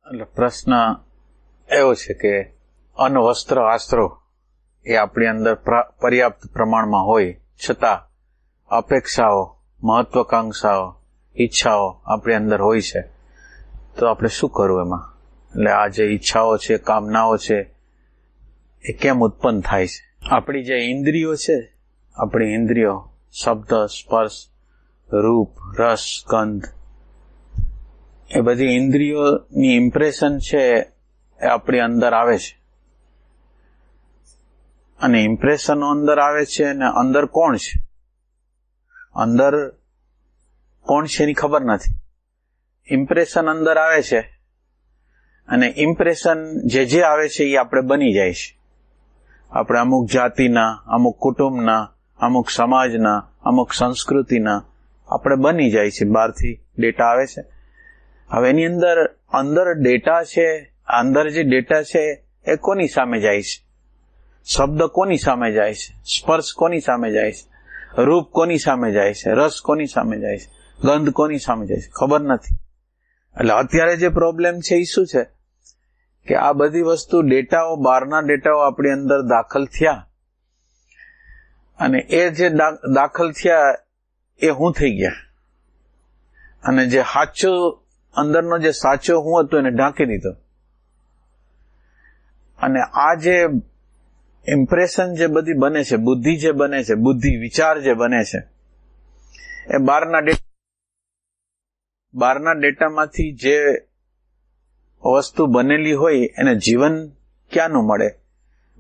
એટલે પ્રશ્ન એવો છે કે અન્ન વસ્ત્ર આશરો એ આપણી અંદર પર્યાપ્ત પ્રમાણમાં હોય છતાં અપેક્ષાઓ, મહત્વાકાંક્ષાઓ, ઈચ્છાઓ આપણી અંદર હોય છે, તો આપણે શું કરવું એમાં? એટલે આ જે ઈચ્છાઓ છે, કામનાઓ છે, એ કેમ ઉત્પન્ન થાય છે? આપણી જે ઇન્દ્રિયો છે, આપણી ઇન્દ્રિયો શબ્દ, સ્પર્શ, રૂપ, રસ, ગંધ, એ બધી ઇન્દ્રિયોની ઇમ્પ્રેશન છે એ આપણી અંદર આવે છે. અને ઇમ્પ્રેશનો અંદર આવે છે અને અંદર કોણ છે, અંદર કોણ છે એની ખબર નથી. ઇમ્પ્રેશન અંદર આવે છે અને ઇમ્પ્રેશન જે આવે છે એ આપણે બની જાય છે. આપણે અમુક જાતિના, અમુક કુટુંબના, અમુક સમાજના, અમુક સંસ્કૃતિના આપણે બની જાય છે. બહારથી ડેટા આવે છે. હવે એની અંદર ડેટા છે, અંદર જે ડેટા છે એ કોની સામે જાય છે? શબ્દ કોની સામે જાય છે? સ્પર્શ કોની સામે જાય છે? રૂપ કોની સામે જાય છે? રસ કોની સામે જાય છે? ગંધ કોની સામે જાય છે? ખબર નથી. એટલે અત્યારે જે પ્રોબ્લેમ છે એ શું છે કે આ બધી વસ્તુ ડેટાઓ, બહારના ડેટાઓ આપણી અંદર દાખલ થયા અને એ જે દાખલ થયા એ હું થઈ ગયા અને જે સાચો અંદરનો જે સાચો હું હતો એને ઢાંકી દીધો. અને આ જે ઇમ્પ્રેશન જે બધી બને છે, બુદ્ધિ જે બને છે, બુદ્ધિ વિચાર જે બને છે, એ બહારના ડેટામાંથી જે વસ્તુ બનેલી હોય એને જીવન ક્યાંનું મળે?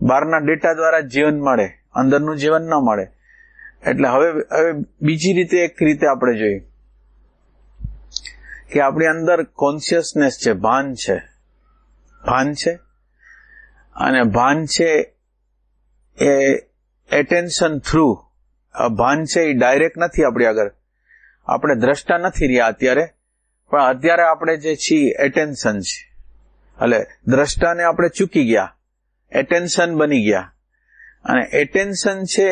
બહારના ડેટા દ્વારા જીવન મળે, અંદરનું જીવન ન મળે. એટલે હવે બીજી રીતે, એક રીતે આપણે જોઈએ કે આપણી અંદર કોન્શિયસનેસ છે, ભાન છે, અને ભાન છે એ એટેન્શન થ્રુ, ભાન છે એ ડાયરેક્ટ નથી આપણી આગળ. આપણે દ્રષ્ટા નથી રહ્યા અત્યારે, પણ અત્યારે આપણે જે છીએ એટેન્શન છે. એટલે દ્રષ્ટાને આપણે ચૂકી ગયા, એટેન્શન બની ગયા. અને એટેન્શન છે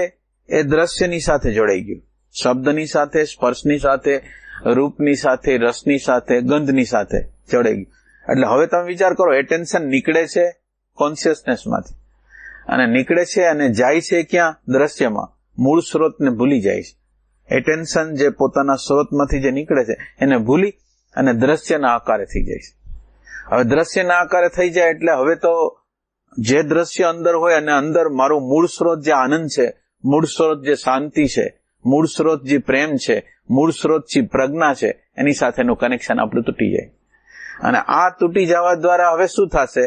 એ દ્રશ્યની સાથે જોડાઈ ગયું, શબ્દની સાથે, સ્પર્શની સાથે, રૂપની સાથે, રસની સાથે, ગંધની સાથે જોડાઈ ગયું. એટલે હવે તમે વિચાર કરો, એટેન્શન નીકળે છે કોન્શિયસનેસમાંથી અને નીકળે છે અને જાય છે ક્યાં? દ્રશ્યમાં. મૂળ સ્ત્રોતને ભૂલી જાય છે. એટેન્શન જે પોતાના સ્ત્રોતમાંથી જે નીકળે છે એને ભૂલી અને દ્રશ્યના આકારે થઈ જાય છે. હવે દ્રશ્યના આકારે થઈ જાય એટલે હવે તો જે દ્રશ્ય અંદર હોય અને અંદર મારું મૂળ સ્ત્રોત જે આનંદ છે, મૂળ સ્ત્રોત જે શાંતિ છે, મૂળ સ્ત્રોત જે પ્રેમ છે, મૂળ સ્ત્રોત જે પ્રજ્ઞા છે, એની સાથેનું કનેક્શન આપણું તૂટી જાય. અને આ તૂટી જવા દ્વારા હવે શું થશે?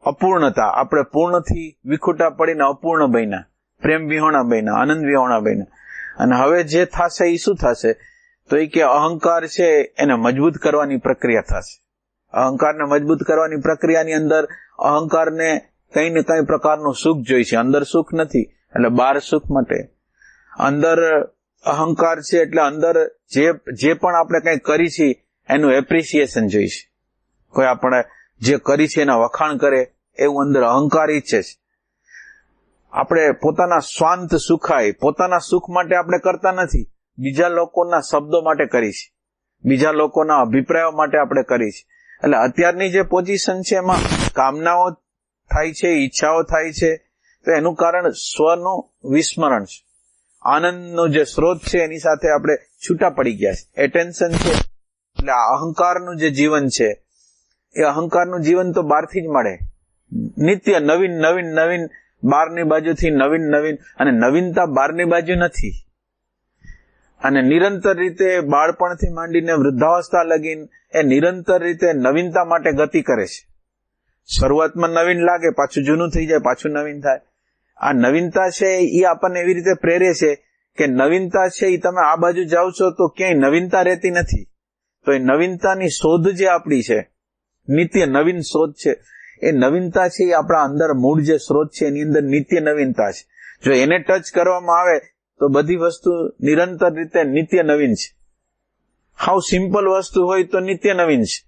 અપૂર્ણતા. આપણે પૂર્ણથી વિખૂટા પડીને અપૂર્ણ બન્યા, પ્રેમ વિહોણા બન્યા, આનંદ વિહોણા બન્યા. અને હવે જે થશે એ શું થશે? તો એ કે અહંકાર છે એને મજબૂત કરવાની પ્રક્રિયા થશે. અહંકારને મજબૂત કરવાની પ્રક્રિયાની અંદર અહંકારને કઈ ને કઈ પ્રકારનું સુખ જોઈ છે. અંદર સુખ નથી એટલે બહાર સુખ માટે. અંદર અહંકાર છે એટલે અંદર જે પણ આપણે કઈ કરી છે એનું એપ્રિસિએશન જોઈ છે. કોઈ આપણે જે કરી છે એના વખાણ કરે એવું અંદર અહંકાર ઈચ્છે છે. આપણે પોતાના સ્વાંત સુખાય, પોતાના સુખ માટે આપણે કરતા નથી, બીજા લોકોના શબ્દો માટે કરી છે, બીજા લોકોના અભિપ્રાયો માટે આપણે કરી છે. એટલે અત્યારની જે પોઝિશન છે એમાં કામનાઓ થાય છે, ઈચ્છાઓ થાય છે, તો એનું કારણ સ્વનું વિસ્મરણ છે. આનંદનો જે સ્ત્રોત છે એની સાથે આપણે છૂટા પડી ગયા છે. એટેન્શન છે એટલે અહંકારનું જે જીવન છે એ અહંકારનું જીવન તો બહારથી જ મળે. નિત્ય નવીન નવીન નવીન, બહારની બાજુથી નવીન નવીન, અને નવીનતા બહારની બાજુ નથી. અને નિરંતર રીતે બાળપણથી માંડીને વૃદ્ધાવસ્થા લગીન એ નિરંતર રીતે નવીનતા માટે ગતિ કરે છે. શરૂઆતમાં નવીન લાગે, પાછું જૂનું થઈ જાય, પાછું નવીન થાય. આ નવીનતા છે એ આપણને એવી રીતે પ્રેરે છે કે નવીનતા છે એ તમે આ બાજુ જાઓ છો તો ક્યાંય નવીનતા રહેતી નથી. તો એ નવીનતાની શોધ જે આપણી છે, નિત્ય નવીન શોધ છે, એ નવીનતા છે એ આપણા અંદર મૂળ જે સ્ત્રોત છે એની અંદર નિત્ય નવીનતા છે. જો એને ટચ કરવામાં આવે તો બધી વસ્તુ નિરંતર રીતે નિત્ય નવીન છે. હાવ સિમ્પલ વસ્તુ હોય તો નિત્ય નવીન છે.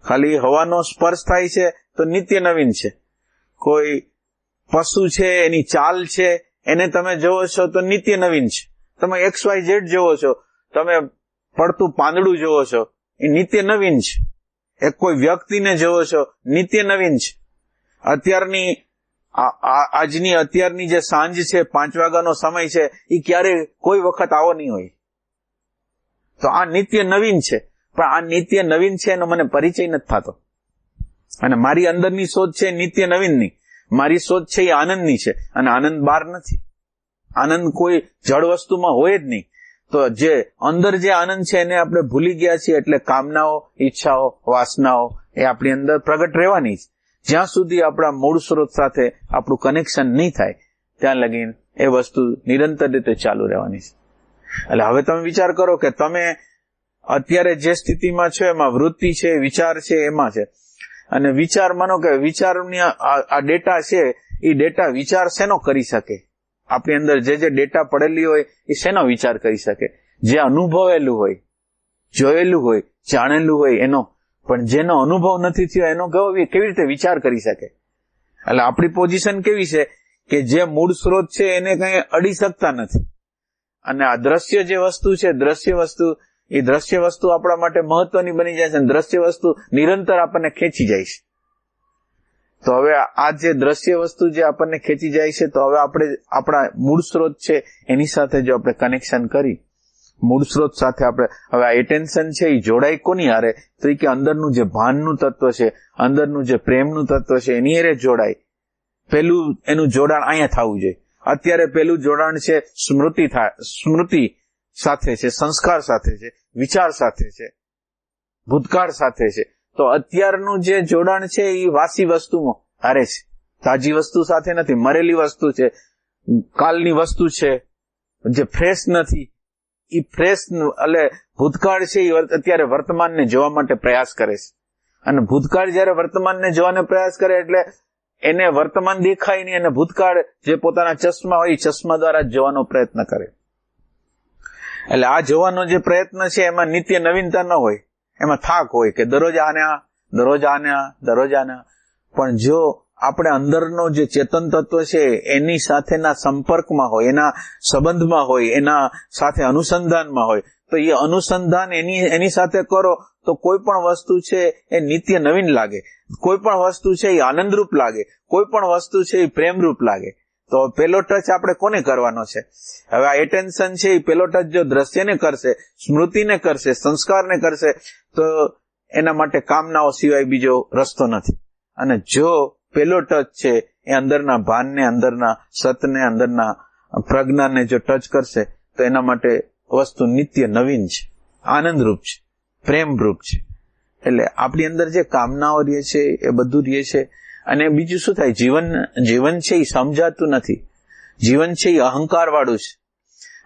ખાલી હવાનો સ્પર્શ થાય છે તો નિત્ય નવીન છે. કોઈ પશુ છે એની ચાલ છે એને તમે જોવો છો તો નિત્ય નવીન છે. તમે XYZ જોવો છો, તમે પડતું પાંદડું જોવો છો, એ નિત્ય નવીન છે. એક કોઈ વ્યક્તિને જોવો છો, નિત્ય નવીન છે. અત્યારની જે સાંજ છે, 5 વાગ્યાનો સમય છે, એ ક્યારે કોઈ વખત આવો નહીં હોય. તો આ નિત્ય નવીન છે, પણ આ નિત્ય નવીન છે એનો મને પરિચય નથી થતો. અને મારી અંદરની શોધ છે નિત્ય નવીનની. મારી શોધ છે એ આનંદની છે, અને આનંદ બહાર નથી. આનંદ કોઈ જળ વસ્તુમાં હોય જ નહીં. તો જે અંદર જે આનંદ છે એને આપણે ભૂલી ગયા છીએ, એટલે કામનાઓ, ઈચ્છાઓ, વાસનાઓ એ આપણી અંદર પ્રગટ રહેવાની જ. જ્યાં સુધી આપણા મૂળ સ્ત્રોત સાથે આપણું કનેક્શન નહીં થાય ત્યાં લગીન એ વસ્તુ નિરંતર રીતે ચાલુ રહેવાની છે. એટલે હવે તમે વિચાર કરો કે તમે અત્યારે જે સ્થિતિમાં છો એમાં વૃત્તિ છે, વિચાર છે, એમાં છે. અને વિચાર, માનો કે વિચારની આ ડેટા છે, એ ડેટા વિચાર શેનો કરી શકે? આપણી અંદર જે ડેટા પડેલી હોય એ શેનો વિચાર કરી શકે? જે અનુભવેલું હોય, જોયેલું હોય, જાણેલું હોય એનો. પણ જેનો અનુભવ નથી થયો એનો કેવી રીતે વિચાર કરી શકે? એટલે આપણી પોઝિશન કેવી છે કે જે મૂળ સ્ત્રોત છે એને કઈ અડી શકતા નથી. અને આ દ્રશ્ય જે વસ્તુ છે, દ્રશ્ય વસ્તુ આપણા માટે મહત્વની બની જાય છે, અને દ્રશ્ય વસ્તુ નિરંતર આપણને ખેંચી જાય છે. તો હવે આ જે દ્રશ્ય વસ્તુ જે આપણને ખેંચી જાય છે, તો હવે આપણે આપણા મૂળ સ્ત્રોત છે એની સાથે જો આપણે કનેક્શન કરી, મૂળ સ્ત્રોત સાથે આપણે હવે આ એટેન્શન છે એ જોડાય કોની હારે? તો એ કે અંદરનું જે ભાનનું તત્વ છે, અંદરનું જે પ્રેમનું તત્વ છે એની હારે જોડાય. પેલું એનું જોડાણ અહીંયા થવું જોઈએ. અત્યારે પેલું જોડાણ છે સ્મૃતિ સાથે છે, સંસ્કાર સાથે છે, વિચાર સાથે છે, ભૂતકાળ સાથે છે. તો અત્યારનું જે જોડાણ છે એ વાસી વસ્તુમાં હારે છે, તાજી વસ્તુ સાથે નથી. મરેલી વસ્તુ છે, કાલની વસ્તુ છે, જે ફ્રેશ નથી. એ ફ્રેશ એટલે ભૂતકાળ છે એ અત્યારે વર્તમાનને જોવા માટે પ્રયાસ કરે છે. અને ભૂતકાળ જયારે વર્તમાનને જોવાનો પ્રયાસ કરે એટલે એને વર્તમાન દેખાય નહીં, અને ભૂતકાળ જે પોતાના ચશ્મા હોય એ ચશ્મા દ્વારા જોવાનો પ્રયત્ન કરે. એટલે આ જોવાનો જે પ્રયત્ન છે એમાં નિત્ય નવીનતા ન હોય, એમાં થાક હોય કે દરરોજ આના. પણ જો આપણે અંદરનો જે ચેતન તત્વ છે એની સાથેના સંપર્કમાં હોય, એના સંબંધમાં હોય, એના સાથે અનુસંધાનમાં હોય, તો એ અનુસંધાન એની સાથે કરો તો કોઈ પણ વસ્તુ છે એ નિત્ય નવીન લાગે, કોઈ પણ વસ્તુ છે એ આનંદરૂપ લાગે, કોઈ પણ વસ્તુ છે એ પ્રેમરૂપ લાગે. તો પેલો ટચ આપણે કોને કરવાનો છે? હવે આ એટેન્શન છે એ પેલો ટચ જો દ્રશ્યને કરશે, સ્મૃતિને કરશે, સંસ્કારને કરશે, તો એના માટે કામનાઓ સિવાય બીજો રસ્તો નથી. અને જો પેલો ટચ છે એ અંદરના ભાનને, અંદરના સતને, અંદરના પ્રજ્ઞાને જો ટચ કરશે તો એના માટે વસ્તુ નિત્ય નવીન છે, આનંદરૂપ છે, પ્રેમરૂપ છે. એટલે આપણી અંદર જે કામનાઓ રહે છે એ બધું રહે છે. અને બીજું શું થાય? જીવન છે એ સમજાતું નથી. જીવન છે એ અહંકાર વાળું છે,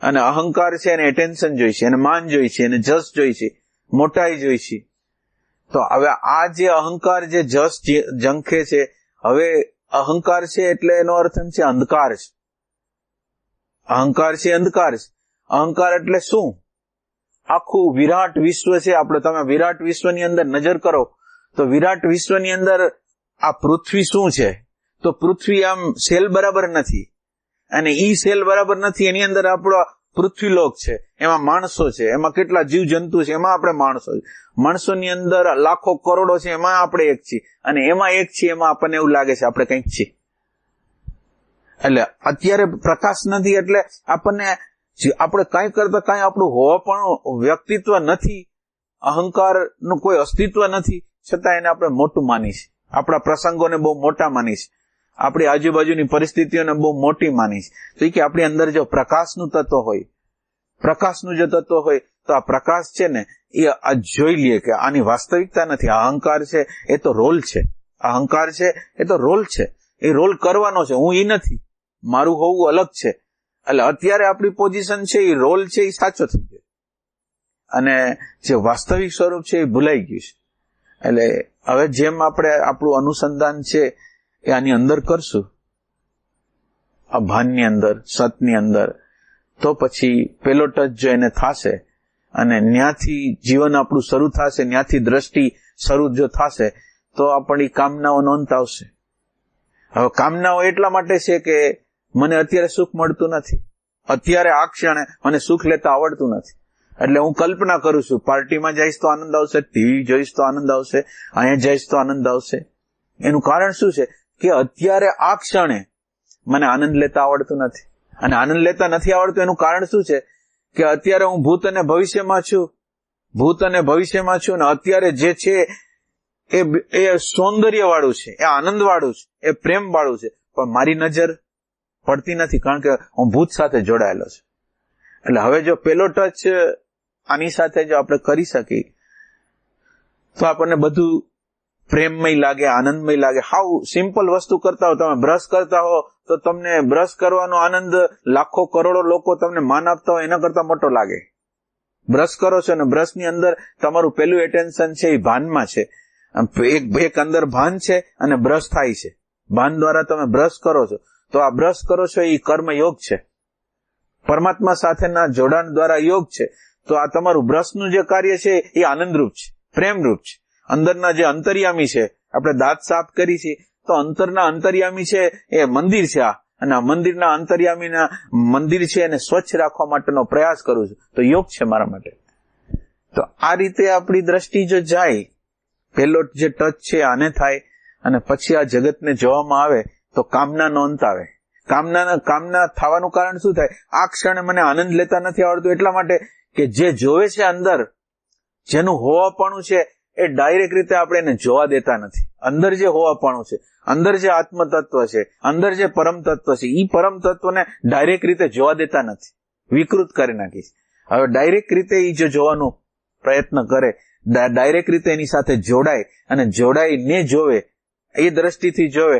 અને અહંકાર છે એને એટેન્શન જોઈ છે, એને માન જોઈ છે, એને જસ જોઈ છે, મોટાઈ જોઈ છે. તો હવે આ જે અહંકાર જે જસ ઝંખે છે, હવે અહંકાર છે એટલે એનો અર્થ એમ છે અંધકાર છે. અહંકાર છે અંધકાર છે. અહંકાર એટલે શું? આખું વિરાટ વિશ્વ છે આપણે. તમે વિરાટ વિશ્વની અંદર નજર કરો તો વિરાટ વિશ્વની અંદર આ પૃથ્વી શું છે? તો પૃથ્વી આમ સેલ બરાબર નથી, અને ઈ સેલ બરાબર નથી. એની અંદર આપણો પૃથ્વીલોક છે, એમાં માણસો છે, એમાં કેટલા જીવ જંતુ છે, એમાં આપણે માણસો છે. માણસોની અંદર લાખો કરોડો છે, એમાં આપણે એક છીએ, અને એમાં એક છીએ, એમાં આપણને એવું લાગે છે આપણે કંઈક છીએ. એટલે અત્યારે પ્રકાશ નથી એટલે આપણે કઈ કરતા કઈ આપણું હોવા પણ વ્યક્તિત્વ નથી, અહંકાર નું કોઈ અસ્તિત્વ નથી, છતાં એને આપણે મોટું માની છે. આપણા પ્રસંગોને બહુ મોટા માની છે, આપણી આજુબાજુની પરિસ્થિતિઓને બહુ મોટી માની છે. તો કે આપણી અંદર જો પ્રકાશનું તત્વ હોય, પ્રકાશનું જો તત્વ હોય તો આ પ્રકાશ છે ને એ આ જોઈ લઈએ કે આની વાસ્તવિકતા નથી. અહંકાર છે એ તો રોલ છે, અહંકાર છે એ તો રોલ છે, એ રોલ કરવાનો છે. હું એ નથી, મારું હોવું અલગ છે. એટલે અત્યારે આપણી પોઝિશન છે એ રોલ છે એ સાચો થઈ ગયો, અને જે વાસ્તવિક સ્વરૂપ છે એ ભૂલાઈ ગયું છે. એટલે હવે જેમ આપણે આપણું અનુસંધાન છે એ આની અંદર કરશું, આ ભાનની અંદર, સતની અંદર, તો પછી પેલો ટચ જો એને થશે અને ન્યાથી જીવન આપણું શરૂ થશે, ન્યાથી દ્રષ્ટિ શરૂ જો થશે તો આપણી કામનાઓ નોંધ આવશે. હવે કામનાઓ એટલા માટે છે કે મને અત્યારે સુખ મળતું નથી, અત્યારે આ ક્ષણે મને સુખ લેતા આવડતું નથી, એટલે હું કલ્પના કરું છું, પાર્ટીમાં જઈશ તો આનંદ આવશે, ટીવી જોઈશ તો આનંદ આવશે, અહીંયા જઈશ તો આનંદ આવશે. એનું કારણ શું છે કે અત્યારે આ ક્ષણે મને આનંદ લેતા આવડતું નથી. અને આનંદ લેતા નથી આવડતું એનું કારણ શું છે કે અત્યારે હું ભૂત અને ભવિષ્યમાં છું, અને અત્યારે જે છે એ સૌંદર્ય વાળું છે, એ આનંદ વાળું છે, એ પ્રેમ વાળું છે, પણ મારી નજર પડતી નથી કારણ કે હું ભૂત સાથે જોડાયેલો છું. એટલે હવે જો પેલો ટચ આની સાથે જો આપણે કરી શકીએ તો આપણને બધું પ્રેમમય લાગે, આનંદમય લાગે. હાવ સિમ્પલ વસ્તુ કરતા હો, તમે બ્રશ કરતા હો તો તમને બ્રશ કરવાનો આનંદ લાખો કરોડો લોકો તમને માન આપતા હોય એના કરતા મોટો લાગે. બ્રશ કરો છો અને બ્રશની અંદર તમારું પેલું એટેન્શન છે એ ભાનમાં છે. એક અંદર ભાન છે અને બ્રશ થાય છે. ભાન દ્વારા તમે બ્રશ કરો છો તો આ બ્રશ કરો છો એ કર્મ યોગ છે, પરમાત્મા સાથેના જોડાણ દ્વારા યોગ છે. તો આ તમારું બ્રશનું જે કાર્ય છે એ આનંદરૂપ છે, પ્રેમરૂપ છે. અંદરના જે અંતર્યામી છે, આપણે દાંત સાફ કરી છે તો અંતરના અંતર્યામી છે એ મંદિર છે આ, અને આ મંદિરના અંતર્યામીના મંદિર છે એને સ્વચ્છ રાખવા માટેનો પ્રયાસ કરું છું, તો યોગ છે મારા માટે. તો આ રીતે આપણી દ્રષ્ટિ જો જાય, પહેલો જે ટચ છે આને થાય અને પછી આ જગતને જોવામાં આવે તો કામનાનો અંત આવે. કામના થવાનું કારણ શું થાય? આ ક્ષણે મને આનંદ લેતા નથી આવડતું એટલા માટે કે જે જોવે છે અંદર, જેનું હોવાપણું છે એ ડાયરેક્ટ રીતે આપણે એને જોવા દેતા નથી. અંદર જે હોવાપણું છે, અંદર જે આત્મ તત્વ છે, અંદર જે પરમ તત્વ છે, એ પરમ તત્વને ડાયરેક્ટ રીતે જોવા દેતા નથી, વિકૃત કરી નાખીશ. હવે ડાયરેક્ટ રીતે એ જો જોવાનો પ્રયત્ન કરે, ડાયરેક્ટ રીતે એની સાથે જોડાય અને જોડાઈને જોવે, એ દ્રષ્ટિથી જોવે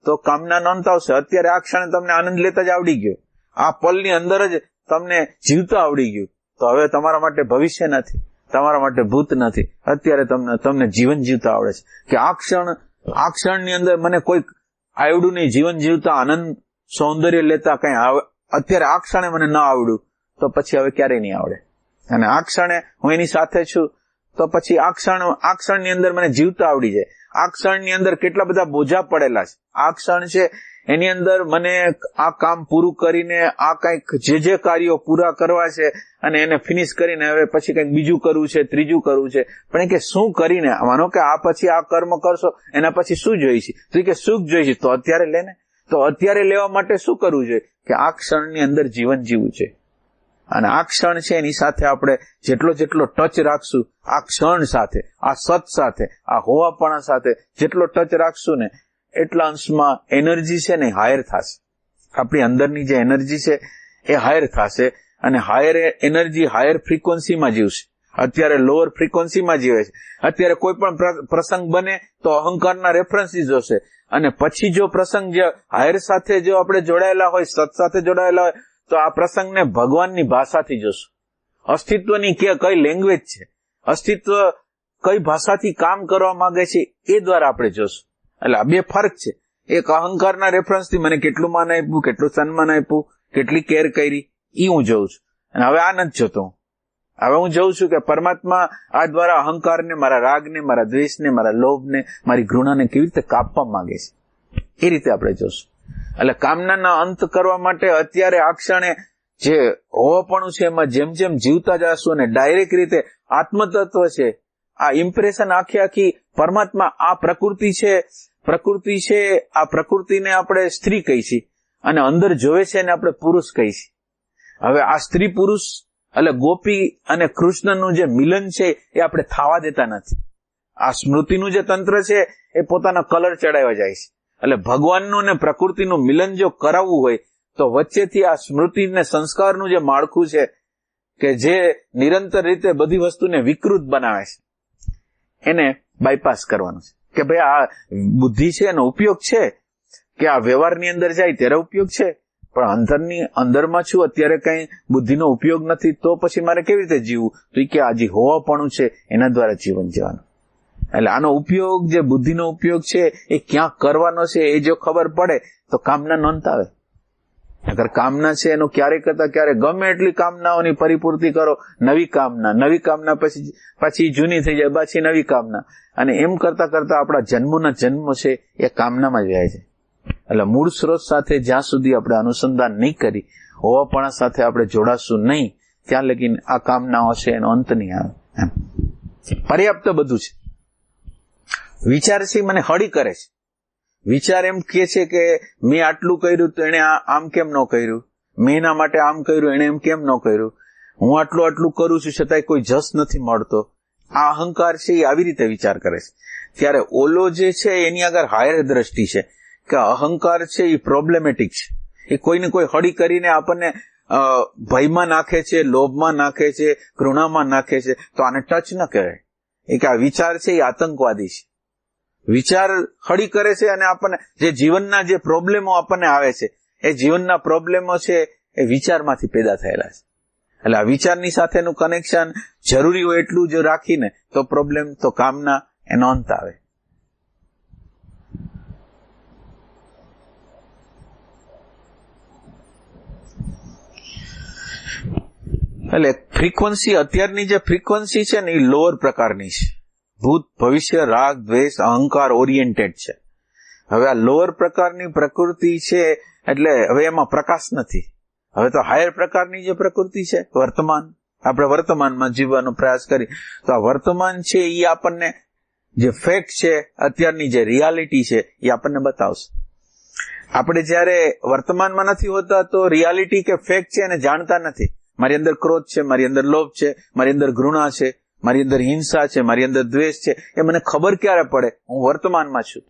તો કામનાનો અંત આવશે. અત્યારે આ ક્ષણે તમને આનંદ લેતા જ આવડી ગયો, આ પલની અંદર જ તમને જીવતા આવડી ગયું, તો હવે તમારા માટે ભવિષ્ય નથી, તમારા માટે ભૂત નથી. અત્યારે તમને જીવન જીવતા આવડે છે કે આ ક્ષણની અંદર મને કોઈ આવડ્યું નહીં, જીવન જીવતા આનંદ સૌંદર્ય લેતા કઈ અત્યારે આ ક્ષણે મને ન આવડ્યું તો પછી હવે ક્યારેય નહીં આવડે. અને આ ક્ષણે હું એની સાથે છું તો પછી આ ક્ષણની અંદર મને જીવતા આવડી જાય. આ ક્ષણની અંદર કેટલા બધા બોજા પડેલા છે, આ ક્ષણ છે એની અંદર મને આ કામ પૂરું કરીને આ કંઈક જે કાર્યો પૂરા કરવા છે અને એને ફિનિશ કરીને હવે પછી કંઈક બીજું કરવું છે, ત્રીજું કરવું છે. પણ એ કે શું કરીને, માનો કે આ પછી આ કર્મ કરશો એના પછી શું જોઈશે, તો કે સુખ જોઈશે, તો અત્યારે લે ને. તો અત્યારે લેવા માટે શું કરવું જોઈએ કે આ ક્ષણની અંદર જીવન જીવવું છે. અને આ ક્ષણ છે એની સાથે આપણે જેટલો ટચ રાખશું, આ ક્ષણ સાથે, આ સત સાથે, આ હોવાપણા સાથે જેટલો ટચ રાખશું ને એટલા અંશમાં એનર્જી છે ને હાયર થશે. આપણી અંદરની જે એનર્જી છે એ હાયર થશે અને હાયર એનર્જી હાયર ફ્રીક્વન્સીમાં જીવશે. અત્યારે લોઅર ફ્રીક્વન્સીમાં જીવે છે. અત્યારે કોઈ પણ પ્રસંગ બને તો અહંકારના રેફરન્સીસ હશે, અને પછી જો પ્રસંગ જે હાયર સાથે જો આપણે જોડાયેલા હોય, સત સાથે જોડાયેલા હોય, તો આ પ્રસંગને ભગવાનની ભાષાથી જોશું. અસ્તિત્વની કઈ લેંગ્વેજ છે, અસ્તિત્વ કઈ ભાષાથી કામ કરવા માંગે છે એ દ્વારા આપણે જોશું. એટલે આ બે ફરક છે. એક અહંકારના રેફરન્સથી મને કેટલું માન આપ્યું, કેટલું સન્માન આપ્યું, કેટલી કેર કરી, એ હું જોઉં છું. અને હવે આ નથી જોતો હું. હવે હું જોઉં છું કે પરમાત્મા આ દ્વારા અહંકારને, મારા રાગને, મારા દ્વેષને, મારા લોભને, મારી ઘૃણાને કેવી રીતે કાપવા માંગે છે, એ રીતે આપણે જોશું. એટલે કામનાના અંત કરવા માટે અત્યારે આ ક્ષણે જે હોવાપણું છે એમાં જેમ જેમ જીવતા જશું અને ડાયરેક્ટ રીતે આત્મતત્વ છે, આ ઇમ્પ્રેશન આખી પરમાત્મા, આ પ્રકૃતિ છે, આ પ્રકૃતિને આપણે સ્ત્રી કહી છીએ અને અંદર જોવે છે અને આપણે પુરુષ કહી છીએ. હવે આ સ્ત્રી પુરુષ એટલે ગોપી અને કૃષ્ણનું જે મિલન છે એ આપણે થવા દેતા નથી. આ સ્મૃતિનું જે તંત્ર છે એ પોતાના કલર ચડાવવા જાય છે. એટલે ભગવાનનું ને પ્રકૃતિનું મિલન જો કરાવવું હોય તો વચ્ચેથી આ સ્મૃતિ ને સંસ્કારનું જે માળખું છે કે જે નિરંતર રીતે બધી વસ્તુને વિકૃત બનાવે છે, એને બાયપાસ કરવાનું છે. કે ભાઈ આ બુદ્ધિ છે એનો ઉપયોગ છે કે આ વ્યવહારની અંદર જાય ત્યારે ઉપયોગ છે, પણ અંદરમાં છું અત્યારે કઈ બુદ્ધિનો ઉપયોગ નથી, તો પછી મારે કેવી રીતે જીવવું? તો કે આ જે હોવાપણું છે એના દ્વારા જીવન જીવવાનું. એટલે આનો ઉપયોગ, જે બુદ્ધિનો ઉપયોગ છે એ ક્યાં કરવાનો છે એ જો ખબર પડે તો કામના નો અંત આવે. અગર કામના છે એનો ક્યારે કરતા ક્યારે ગમે એટલી કામનાઓની પરિપૂર્તિ કરો, નવી કામના પછી જૂની થઈ જાય, પાછી નવી કામના, અને એમ કરતા કરતા આપણા જન્મોના જન્મો છે એ કામનામાં જ જાય છે. એટલે મૂળ સ્ત્રોત સાથે જ્યાં સુધી આપણે અનુસંધાન નહીં કરી, હોવાપણા સાથે આપણે જોડાશું નહીં, ત્યાં લગીને આ કામનાઓ છે એનો અંત નહીં આવે. એમ પર્યાપ્ત બધું છે. વિચાર છે મને હળી કરે છે. વિચાર એમ કહે છે કે મેં આટલું કર્યું તો એને આમ કેમ ન કર્યું, મેં એના માટે આમ કર્યું એને એમ કેમ ન કર્યું, હું આટલું કરું છું છતાંય કોઈ જસ નથી મળતો. આ અહંકાર છે એ આવી રીતે વિચાર કરે છે. ત્યારે ઓલો જે છે એની આગળ હાયર દ્રષ્ટિ છે કે અહંકાર છે એ પ્રોબ્લેમેટિક છે. એ કોઈને કોઈ હળી કરીને આપણને ભયમાં નાખે છે, લોભમાં નાખે છે, ઘૃણામાં નાખે છે, તો આને ટચ ન કરાય. એ કે આ વિચાર છે એ આતંકવાદી છે. વિચાર હળી કરે છે અને આપણને જે જીવનના જે પ્રોબ્લેમો આપણને આવે છે એ જીવનના પ્રોબ્લેમો છે એ વિચારમાંથી પેદા થયેલા છે. એટલે આ વિચારની સાથેનું કનેક્શન જરૂરી હોય એટલું જ રાખીને તો પ્રોબ્લેમ, તો કામના એનો અંત આવે. એટલે ફ્રીક્વન્સી, અત્યારની જે ફ્રીક્વન્સી છે ને એ લોઅર પ્રકારની છે. ભૂત, ભવિષ્ય, રાગ, દ્વેષ, અહંકાર ઓરિએન્ટેડ છે. હવે આ લોઅર પ્રકારની પ્રકૃતિ છે એટલે હવે એમાં પ્રકાશ નથી. હવે તો હાયર પ્રકારની જે પ્રકૃતિ છે વર્તમાન, આપણે વર્તમાનમાં જીવવાનો પ્રયાસ કરી તો આ વર્તમાન છે એ આપણને જે ફેક્ટ છે, અત્યારની જે રિયાલિટી છે એ આપણને બતાવશે. આપણે જયારે વર્તમાનમાં નથી હોતા તો રિયાલિટી કે ફેક્ટ છે એને જાણતા નથી. મારી અંદર ક્રોધ છે, મારી અંદર લોભ છે, મારી અંદર ઘૃણા છે, મારી અંદર હિંસા છે, મારી અંદર દ્વેષ છે, એ મને ખબર ક્યારે પડે? હું વર્તમાનમાં છું.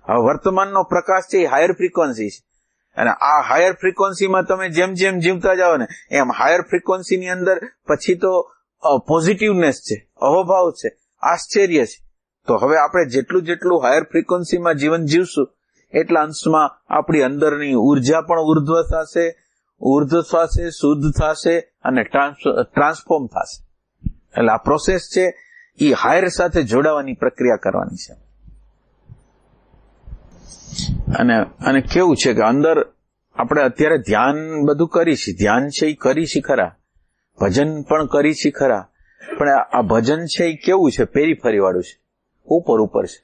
હવે વર્તમાનનો પ્રકાશ છે એ હાયર ફ્રીક્વન્સી છે. અને આ હાયર ફ્રીક્વન્સીમાં તમે જેમ જેમ જીવતા જાઓ ને એમ હાયર ફ્રીક્વન્સીની અંદર પછી તો પોઝિટિવનેસ છે, અહોભાવ છે, આશ્ચર્ય છે. તો હવે આપણે જેટલું હાયર ફ્રીક્વન્સીમાં જીવન જીવશું એટલા અંશમાં આપણી અંદરની ઉર્જા પણ ઉર્ધ્વ થશે, શુદ્ધ થશે અને ટ્રાન્સફોર્મ થશે. એટલે આ પ્રોસેસ છે એ હાયર સાથે જોડાવાની પ્રક્રિયા કરવાની છે. અને કેવું છે કે અંદર આપણે અત્યારે ધ્યાન બધું કરીશી, ધ્યાન છે એ કરીશી ખરા, ભજન પણ કરીશી ખરા, પણ આ ભજન છે એ કેવું છે? પેરીફરી વાળું છે, ઉપર છે.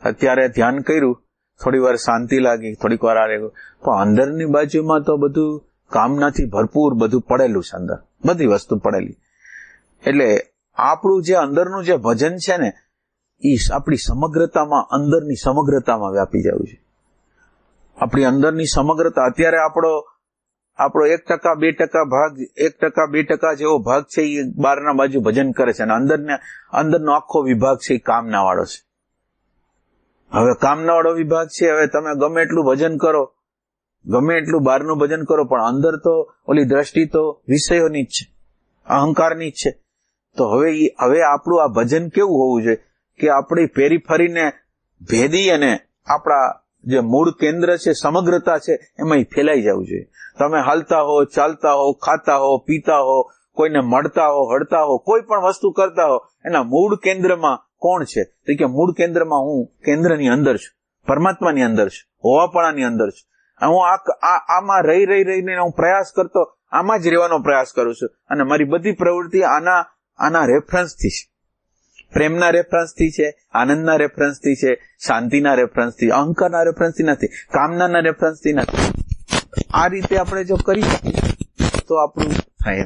અત્યારે ધ્યાન કર્યું, થોડી વાર શાંતિ લાગી, થોડીક વાર આ રહ્યું, પણ અંદરની બાજુમાં તો બધું કામનાથી ભરપૂર બધું પડેલું છે. અંદર બધી વસ્તુ પડેલી. એટલે આપણું જે અંદરનું જે ભજન છે ને એ આપણી સમગ્રતામાં, અંદરની સમગ્રતામાં વ્યાપી જવું છે. આપણી અંદરની સમગ્રતા, અત્યારે આપણો 1%, 2% ભાગ, 1%, 2% જેવો ભાગ છે એ બહારના બાજુ ભજન કરે છે અને અંદરનો આખો વિભાગ છે એ કામના વાળો છે. હવે કામના વાળો વિભાગ છે, હવે તમે ગમે એટલું ભજન કરો, ગમે એટલું બહારનું ભજન કરો, પણ અંદર તો ઓલી દ્રષ્ટિ તો વિષયોની જ છે, અહંકારની જ છે. તો હવે આપણું આ ભજન કેવું હોવું જોઈએ કે આપણી પેરીફરીને ભેદી અને આપણા જે મૂળ કેન્દ્ર છે, સમગ્રતા છે, એમાં ફેલાઈ જવું જોઈએ. તમે હાલતા હો, ચાલતા હો, ખાતા હો, પીતા હો, કોઈને મળતા હો, હળતા હો, કોઈ પણ વસ્તુ કરતા હો, એના મૂળ કેન્દ્રમાં કોણ છે? તો કે મૂળ કેન્દ્રમાં હું કેન્દ્રની અંદર છું, પરમાત્માની અંદર છું, હોવાપણાની અંદર છું. હું આમાં રહીને હું પ્રયાસ કરતો, આમાં જ રહેવાનો પ્રયાસ કરું છું અને મારી બધી પ્રવૃત્તિ આના રેફરન્સથી છે. પ્રેમના રેફરન્સથી છે, આનંદના રેફરન્સથી છે, શાંતિના રેફરન્સથી, અહંકારના રેફરન્સથી નથી, કામનાના રેફરન્સથી નથી. આ રીતે આપણે જો કરી શકીએ તો આપણું થાય.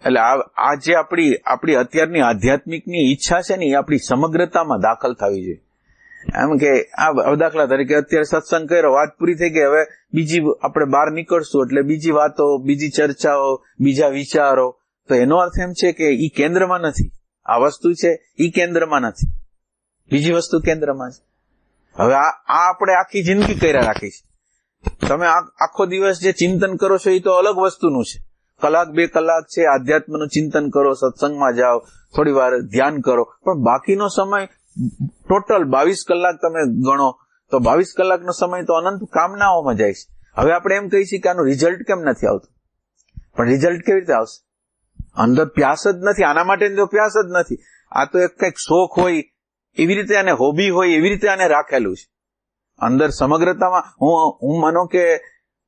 એટલે આ જે આપણી અત્યારની આધ્યાત્મિકની ઈચ્છા છે ને એ આપણી સમગ્રતામાં દાખલ થવી જોઈએ. એમ કે આ દાખલા તરીકે અત્યારે સત્સંગ કર્યો, વાત પૂરી થઈ ગઈ, હવે બીજી આપણે બહાર નીકળશું એટલે બીજી વાતો, બીજી ચર્ચાઓ, બીજા વિચારો. તો એનો અર્થ એમ છે કે ઈ કેન્દ્રમાં નથી. આ વસ્તુ છે ઈ કેન્દ્રમાં નથી, બીજી વસ્તુ કેન્દ્રમાં છે. હવે આ આપણે આખી જિંદગી કર્યા રાખી છે. તમે આખો દિવસ જે ચિંતન કરો છો એ તો અલગ વસ્તુનું છે. 1-2 કલાક છે આધ્યાત્મનું ચિંતન કરો, સત્સંગમાં જાઓ, થોડી વાર ધ્યાન કરો, પણ બાકીનો સમય ટોટલ 22 કલાક તમે ગણો તો 22 કલાકનો સમય તો અનંત કામનાઓમાં જાય છે. હવે આપણે એમ કહીએ છીએ કે આનું રિઝલ્ટ કેમ નથી આવતું? પણ રિઝલ્ટ કેવી રીતે આવશે? અંદર પ્યાસ જ નથી, આના માટે તો પ્યાસ જ નથી. આ તો એક કંઈક શોખ હોય એવી રીતે, આને હોબી હોય એવી રીતે આને રાખેલું છે. અંદર સમગ્રતામાં હું માનો કે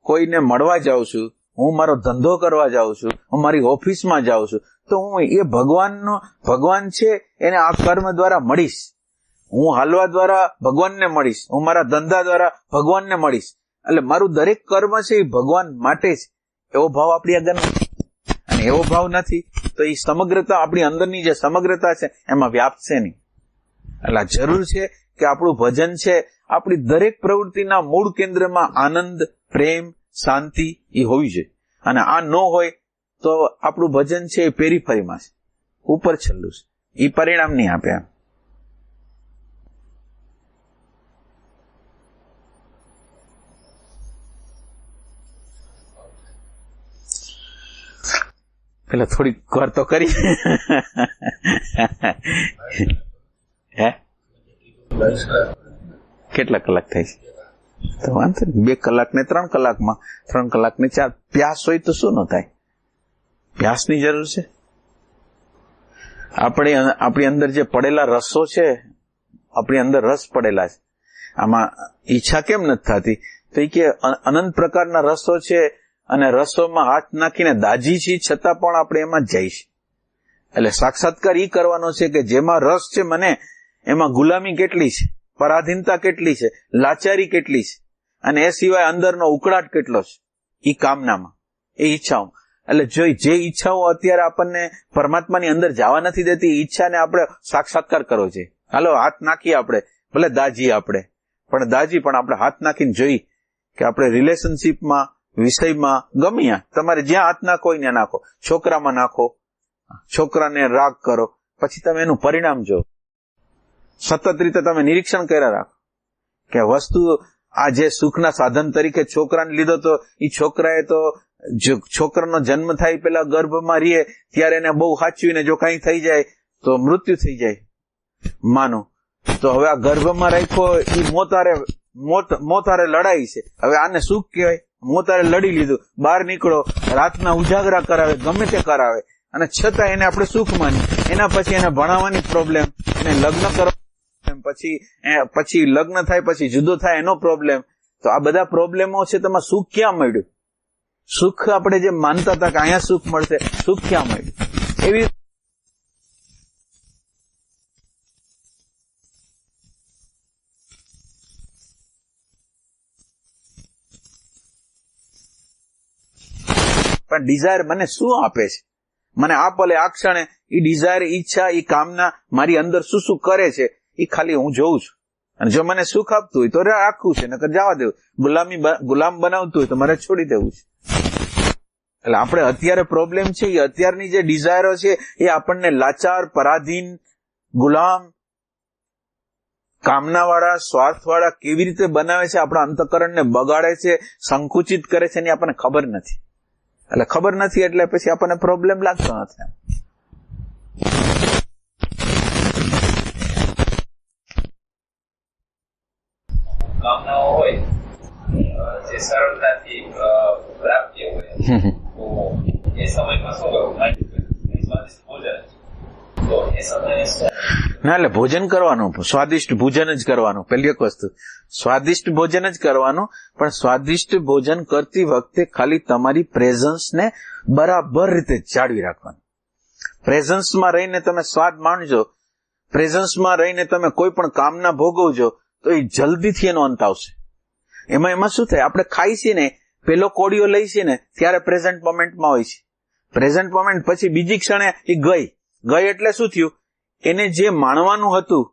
કોઈને મળવા જાઉં છું, હું મારો ધંધો કરવા જાઉં છું, હું મારી ઓફિસમાં જાઉં છું, તો હું એ ભગવાન છે એને આ કર્મ દ્વારા મળીશ. હું હાલવા દ્વારા ભગવાનને મળીશ, હું મારા ધંધા દ્વારા ભગવાનને મળીશ. એટલે મારું દરેક કર્મ છે એ ભગવાન માટે જ, એવો ભાવ આપણી આગળ નથી. અને એવો ભાવ નથી તો એ સમગ્રતા, આપણી અંદરની જે સમગ્રતા છે એમાં વ્યાપશે નહીં. એટલે જરૂર છે કે આપણું ભજન છે આપણી દરેક પ્રવૃત્તિના મૂળ કેન્દ્રમાં આનંદ, પ્રેમ, શાંતિ એ હોવી જોઈએ. અને આ ન હોય તો આપણું ભજન છે એ પેરીફરીમાં છે, ઉપર છેલ્લું છે, એ પરિણામ નહીં આપે. એમ પેલા થોડી ઘર તો કરી હે કેટલા કલાક થાય છે તો વાંધો નહીં, 2 કલાક ને 3 કલાકમાં, 3 કલાક ને 4. પ્યાસ હોય તો શું ન થાય? પ્યાસની જરૂર છે. આપણી અંદર જે પડેલા રસો છે, આપણી અંદર રસ પડેલા છે, આમાં ઈચ્છા કેમ નથી થતી? તો એ કે અનંત પ્રકારના રસો છે અને રસોમાં હાથ નાખીને દાજી છે છતાં પણ આપણે એમાં જ જઈશ. એટલે સાક્ષાત્કાર એ કરવાનો છે કે જેમાં રસ છે મને, એમાં ગુલામી કેટલી છે, પરાધીનતા કેટલી છે, લાચારી કેટલી છે, અને એ સિવાય અંદરનો ઉકળાટ કેટલો છે એ કામનામાં, એ ઈચ્છાઓ. એટલે જે ઈચ્છાઓ અત્યારે આપણને પરમાત્માની અંદર જવા નથી દેતી, ઈચ્છાને આપણે સાક્ષાત્કાર કરવો છે. હાલો હાથ નાખીએ આપણે, ભલે દાજીએ આપણે, પણ આપણે હાથ નાખીને જોઈ કે આપણે રિલેશનશીપમાં, વિષયમાં, ગમ્યા તમારે જ્યાં હાથ નાખો ત્યાં નાખો. છોકરામાં નાખો, છોકરાને રાગ કરો, પછી તમે એનું પરિણામ જો. સતત રીતે તમે નિરીક્ષણ કર્યા રાખો કે વસ્તુ, આ જે સુખના સાધન તરીકે છોકરાને લીધો, તો એ છોકરાએ તો છોકરાનો જન્મ થાય પેલા ગર્ભમાં રહીએ ત્યારે એને બહુ સાચવીને જો કઈ થઈ જાય તો મૃત્યુ થઈ જાય માનો, તો હવે આ ગર્ભમાં રાખ્યો એ મોતારે લડાઈ છે. હવે આને સુખ કહેવાય? મોતારે લડી લીધું, બહાર નીકળો, રાતના ઉજાગરા કરાવે, ગમે તે કરાવે, અને છતાં એને આપણે સુખ માની. એના પછી એને ભણાવવાની પ્રોબ્લેમ, એને લગ્ન કરવા, પછી લગ્ન થાય પછી જુદો થાય એનો પ્રોબ્લેમ. તો આ બધા પ્રોબ્લેમો છે, તેમાં સુખ ક્યાં મળ્યું? સુખ આપણે જે માનતા હતા કે અહીંયા સુખ મળશે, સુખ ક્યાં મળ્યું? એવી પણ ડિઝાયર મને શું આપે છે? મને આ પલે, આ ક્ષણે એ ડિઝાયર, ઈચ્છા, એ કામના મારી અંદર શું શું કરે છે એ ખાલી હું જોઉં છું. અને જો મને સુખ આપતું હોય તો રાખવું છે, નકર જવા દેવું. ગુલામ બનાવતું હોય તો મારે છોડી દેવું છે. એટલે આપણે અત્યારે પ્રોબ્લેમ છે એ અત્યારની જે ડિઝાયરો છે એ આપણને લાચાર, પરાધીન, ગુલામ, કામનાવાળા, સ્વાર્થવાળા કેવી રીતે બનાવે છે, આપણા અંતઃકરણને બગાડે છે, સંકુચિત કરે છે, એની આપણને ખબર નથી. એટલે ખબર નથી એટલે પછી આપણને પ્રોબ્લેમ લાગતો નથી. કામનાઓ હોય જે સરળતાથી પ્રાપ્ય હોય તો એ સમયમાં શું કરવું? સ્વાદિષ્ટ ભોજન, તો એ સમયે ના, એટલે ભોજન કરવાનું, સ્વાદિષ્ટ ભોજન જ કરવાનું. પહેલી એક વસ્તુ સ્વાદિષ્ટ ભોજન જ કરવાનું, પણ સ્વાદિષ્ટ ભોજન કરતી વખતે ખાલી તમારી પ્રેઝન્સને બરાબર રીતે જાળવી રાખવાનું. પ્રેઝન્સમાં રહીને તમે સ્વાદ માણજો, પ્રેઝન્સમાં રહીને તમે કોઈ પણ કામના ભોગવજો તો એ જલ્દીથી એનો અંત આવશે. એમાં શું થાય? આપણે ખાઈ છીએ ને, પેલો કોડિયો લઈ છીએ ને ત્યારે પ્રેઝન્ટ મોમેન્ટમાં હોય છે. પ્રેઝન્ટ મોમેન્ટ પછી બીજી ક્ષણે એ ગઈ એટલે શું થયું? એને જે માણવાનું હતું,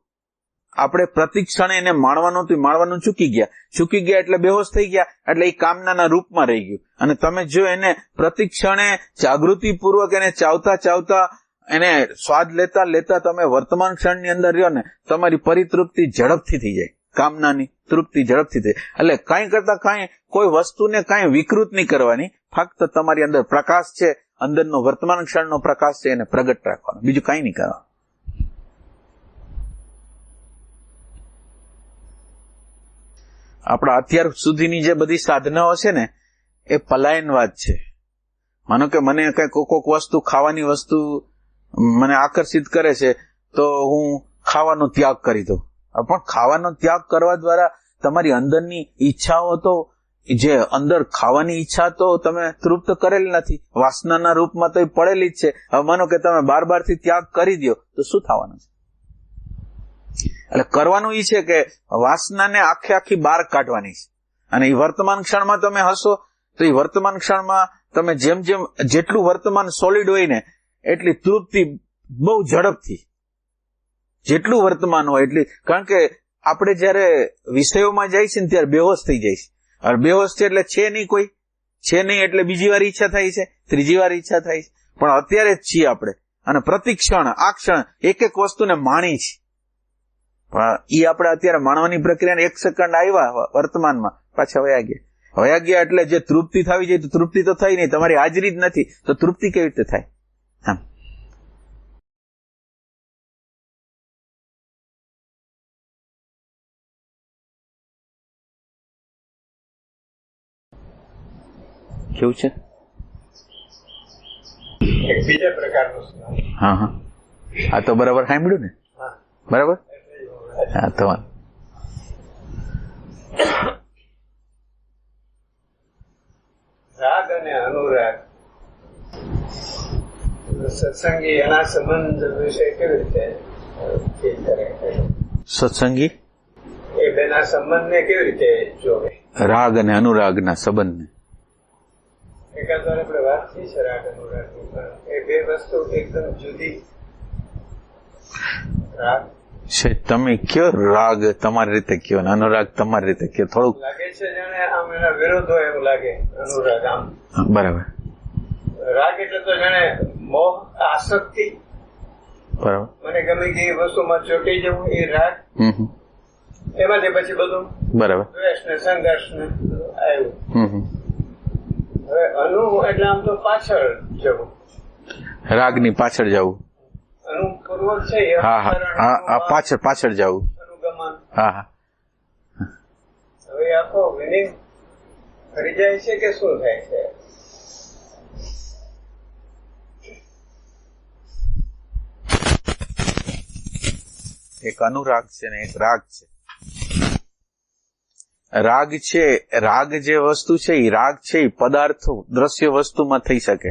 આપણે પ્રતિ ક્ષણે એને માણવાનું હતું, માણવાનું ચૂકી ગયા એટલે બેહોશ થઈ ગયા, એટલે એ કામનાના રૂપમાં રહી ગયું. અને તમે જો એને પ્રતિ ક્ષણે જાગૃતિપૂર્વક એને ચાવતા એને સ્વાદ લેતા તમે વર્તમાન ક્ષણની અંદર રહ્યો ને, તમારી પરિતૃપ્તિ ઝડપથી થઈ જાય, કામનાની તૃપ્તિ ઝડપથી થઈ. એટલે કાંઈ કરતા કાંઈ કોઈ વસ્તુને કાંઈ વિકૃત નહીં કરવાની, ફક્ત તમારી અંદર પ્રકાશ છે, અંદરનો વર્તમાન ક્ષણનો પ્રકાશ છે, એને પ્રગટ રાખવાનો, બીજું કાંઈ નહીં કરવાનું. આપણા અત્યાર સુધીની જે બધી સાધનાઓ છે ને એ પલાયનવાદ છે. માનો કે મને કઈ કોક વસ્તુ, ખાવાની વસ્તુ મને આકર્ષિત કરે છે તો હું ખાવાનો ત્યાગ કરી દઉં. પણ ખાવાનો ત્યાગ કરવા દ્વારા તમારી અંદરની ઈચ્છાઓ, તો જે અંદર ખાવાની ઈચ્છા તો તમે તૃપ્ત કરેલી નથી, વાસનાના રૂપમાં તો એ પડેલી જ છે. હવે માનો કે તમે બારથી ત્યાગ કરી દો તો શું થવાનું છે? એટલે કરવાનું એ છે કે વાસનાને આખી બહાર કાઢવાની છે. અને એ વર્તમાન ક્ષણમાં તમે હશો તો એ વર્તમાન ક્ષણમાં તમે જેમ જેમ જેટલું વર્તમાન સોલિડ હોય ને એટલી તૃપ્તિ બહુ ઝડપથી, જેટલું વર્તમાન હોય એટલી. કારણ કે આપણે જયારે વિષયોમાં જાય છે ને ત્યારે બેહોશ થઈ જાય છે. હવે બેહોશ છે એટલે છે નહીં, કોઈ છે નહીં એટલે બીજી વાર ઈચ્છા થાય છે, ત્રીજી વાર ઈચ્છા થાય છે, પણ અત્યારે જ છીએ આપણે અને પ્રતિક્ષણ આ ક્ષણ એક એક વસ્તુને માણી છે. પણ એ આપણે અત્યારે માણવાની પ્રક્રિયાને 1 સેકન્ડ આવ્યા વર્તમાનમાં પાછા વયા ગયા એટલે જે તૃપ્તિ થવી જોઈએ તો તૃપ્તિ તો થઈ નહીં, તમારી હાજરી જ નથી તો તૃપ્તિ કેવી રીતે થાય? હા, કેવું છે? એક બીજા પ્રકારનું સ્નાન. હા હા, આ તો બરાબર સાંભળ્યું ને? બરાબર. હા, તો રાગ અને અનુરાગ સત્સંગી એના સંબંધ વિશે કેવી રીતે ફીલ કરે? સત્સંગી એ બેના સંબંધને કેવી રીતે જોવે? રાગ અને અનુરાગના સંબંધને એકાદ વાર આપણે વાત થઈ છે રાગ અનુરાગની, પણ એ બે વસ્તુ એકદમ જુદી. રાગ છે તમે કયો, રાગ તમારી રીતે કયો ને અનુરાગ તમારી રીતે કયો. થોડુંક લાગે છે જાણે આમ એના વિરોધ હોય એવું લાગે. અનુરાગ આમ બરાબર. રાગ એટલે તો જાણે મોહ, આસક્તિ, બરાબર. મને ગમે કે એ વસ્તુમાં ચોંટી જવું, એ રાગ. એમાંથી પછી બધું બરાબર. દ્વેષ ને સંઘર્ષ ને આવ્યું. હવે અનુ એટલે આમ તો પાછળ જવું, રાગની પાછળ જવું. અનુપૂર્વક છે એ હા હા, પાછળ જવું. અનુગમન. હા હા. હવે આખો વિનિંગ ફરી જાય છે કે શું થાય છે? એક અનુરાગ છે ને એક રાગ છે. રાગ છે, રાગ જે વસ્તુ છે એ રાગ છે એ પદાર્થો દ્રશ્ય વસ્તુમાં થઈ શકે.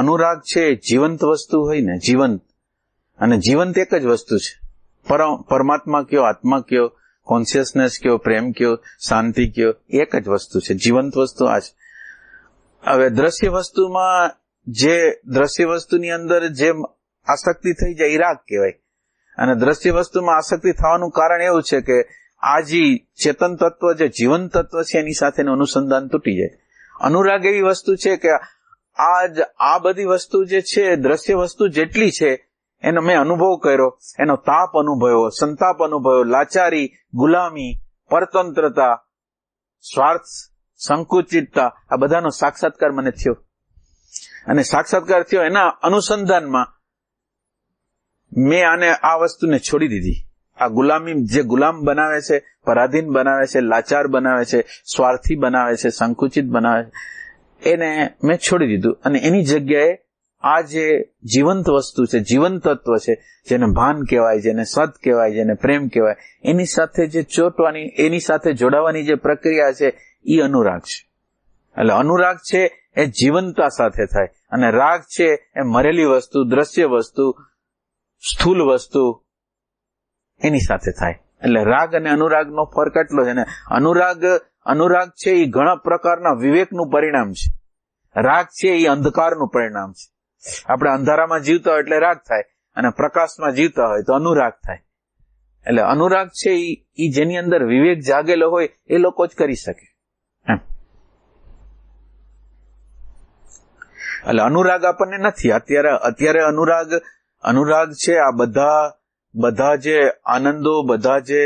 અનુરાગ છે જીવંત વસ્તુ હોય ને, જીવંત, અને જીવંત એક જ વસ્તુ છે. પરમાત્મા કયો, આત્મા કયો, કોન્શિયસનેસ કયો, પ્રેમ કયો, શાંતિ કયો, એક જ વસ્તુ છે, જીવંત વસ્તુ આ છે. હવે દ્રશ્ય વસ્તુમાં જે દ્રશ્ય વસ્તુની અંદર જે આસક્તિ થઈ જાય એ રાગ કહેવાય. અને દ્રશ્ય વસ્તુમાં આસક્તિ થવાનું કારણ એવું છે કે આ જે ચેતન તત્વ, જે જીવંત તત્વ છે એની સાથેનું અનુસંધાન તૂટી જાય. અનુરાગ એવી વસ્તુ છે કે આ બધી વસ્તુ જે છે, દ્રશ્ય વસ્તુ જેટલી છે એનો મેં અનુભવ કર્યો, એનો તાપ અનુભવ્યો, સંતાપ અનુભવ્યો, લાચારી, ગુલામી, પરતંત્રતા, સ્વાર્થ, સંકુચિતતા, આ બધાનો સાક્ષાત્કાર મને થયો. અને સાક્ષાત્કાર થયો એના અનુસંધાનમાં મેં આ વસ્તુને છોડી દીધી. આ ગુલામી જે ગુલામ બનાવે છે, પરાધીન બનાવે છે, લાચાર બનાવે છે, સ્વાર્થી બનાવે છે, સંકુચિત બનાવે છે, એને મેં છોડી દીધું. અને એની જગ્યાએ આ જે જીવંત વસ્તુ છે, જીવંત તત્વ છે, જેને ભાન કહેવાય, જેને સત કહેવાય, જેને પ્રેમ કહેવાય, એની સાથે જે ચોંટવાની, એની સાથે જોડાવાની જે પ્રક્રિયા છે એ અનુરાગ છે. એટલે અનુરાગ છે એ જીવંતતા સાથે થાય, અને રાગ છે એ મરેલી વસ્તુ, દ્રશ્ય વસ્તુ, સ્થૂલ વસ્તુ એની સાથે થાય. એટલે રાગ અને અનુરાગનો ફરક એટલો છે ને. અનુરાગ છે એ ઘણા પ્રકારના વિવેકનું પરિણામ છે. રાગ છે એ અંધકારનું પરિણામ છે. આપણે અંધારામાં જીવતા હોય એટલે રાગ થાય, અને પ્રકાશમાં જીવતા હોય તો અનુરાગ થાય. એટલે અનુરાગ છે એ જેની અંદર વિવેક જાગેલો હોય એ લોકો જ કરી શકે. એટલે અનુરાગ આપણને નથી અત્યારે અનુરાગ છે આ બધા જે આનંદો, બધા જે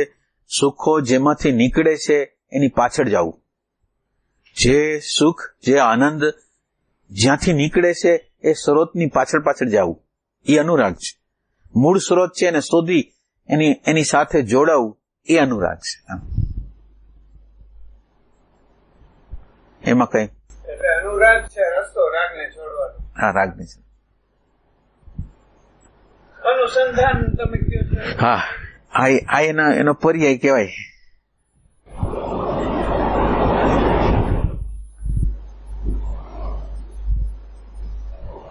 સુખો જેમાંથી નીકળે છે એની પાછળ જવું. જે સુખ, જે આનંદ જ્યાંથી નીકળે છે એ સ્ત્રોતની પાછળ જવું, એ અનુરાગ છે. મૂળ સ્ત્રોત છે એને શોધી એની સાથે જોડાવું, એ અનુરાગ છે. એમાં કઈ એટલે અનુરાગ છે રસ્તો રાગને છોડવાનો. હા, રાગની છે. અનુસંધાન તમે કહો છો. હા, આ એનો પર્યાય કહેવાય.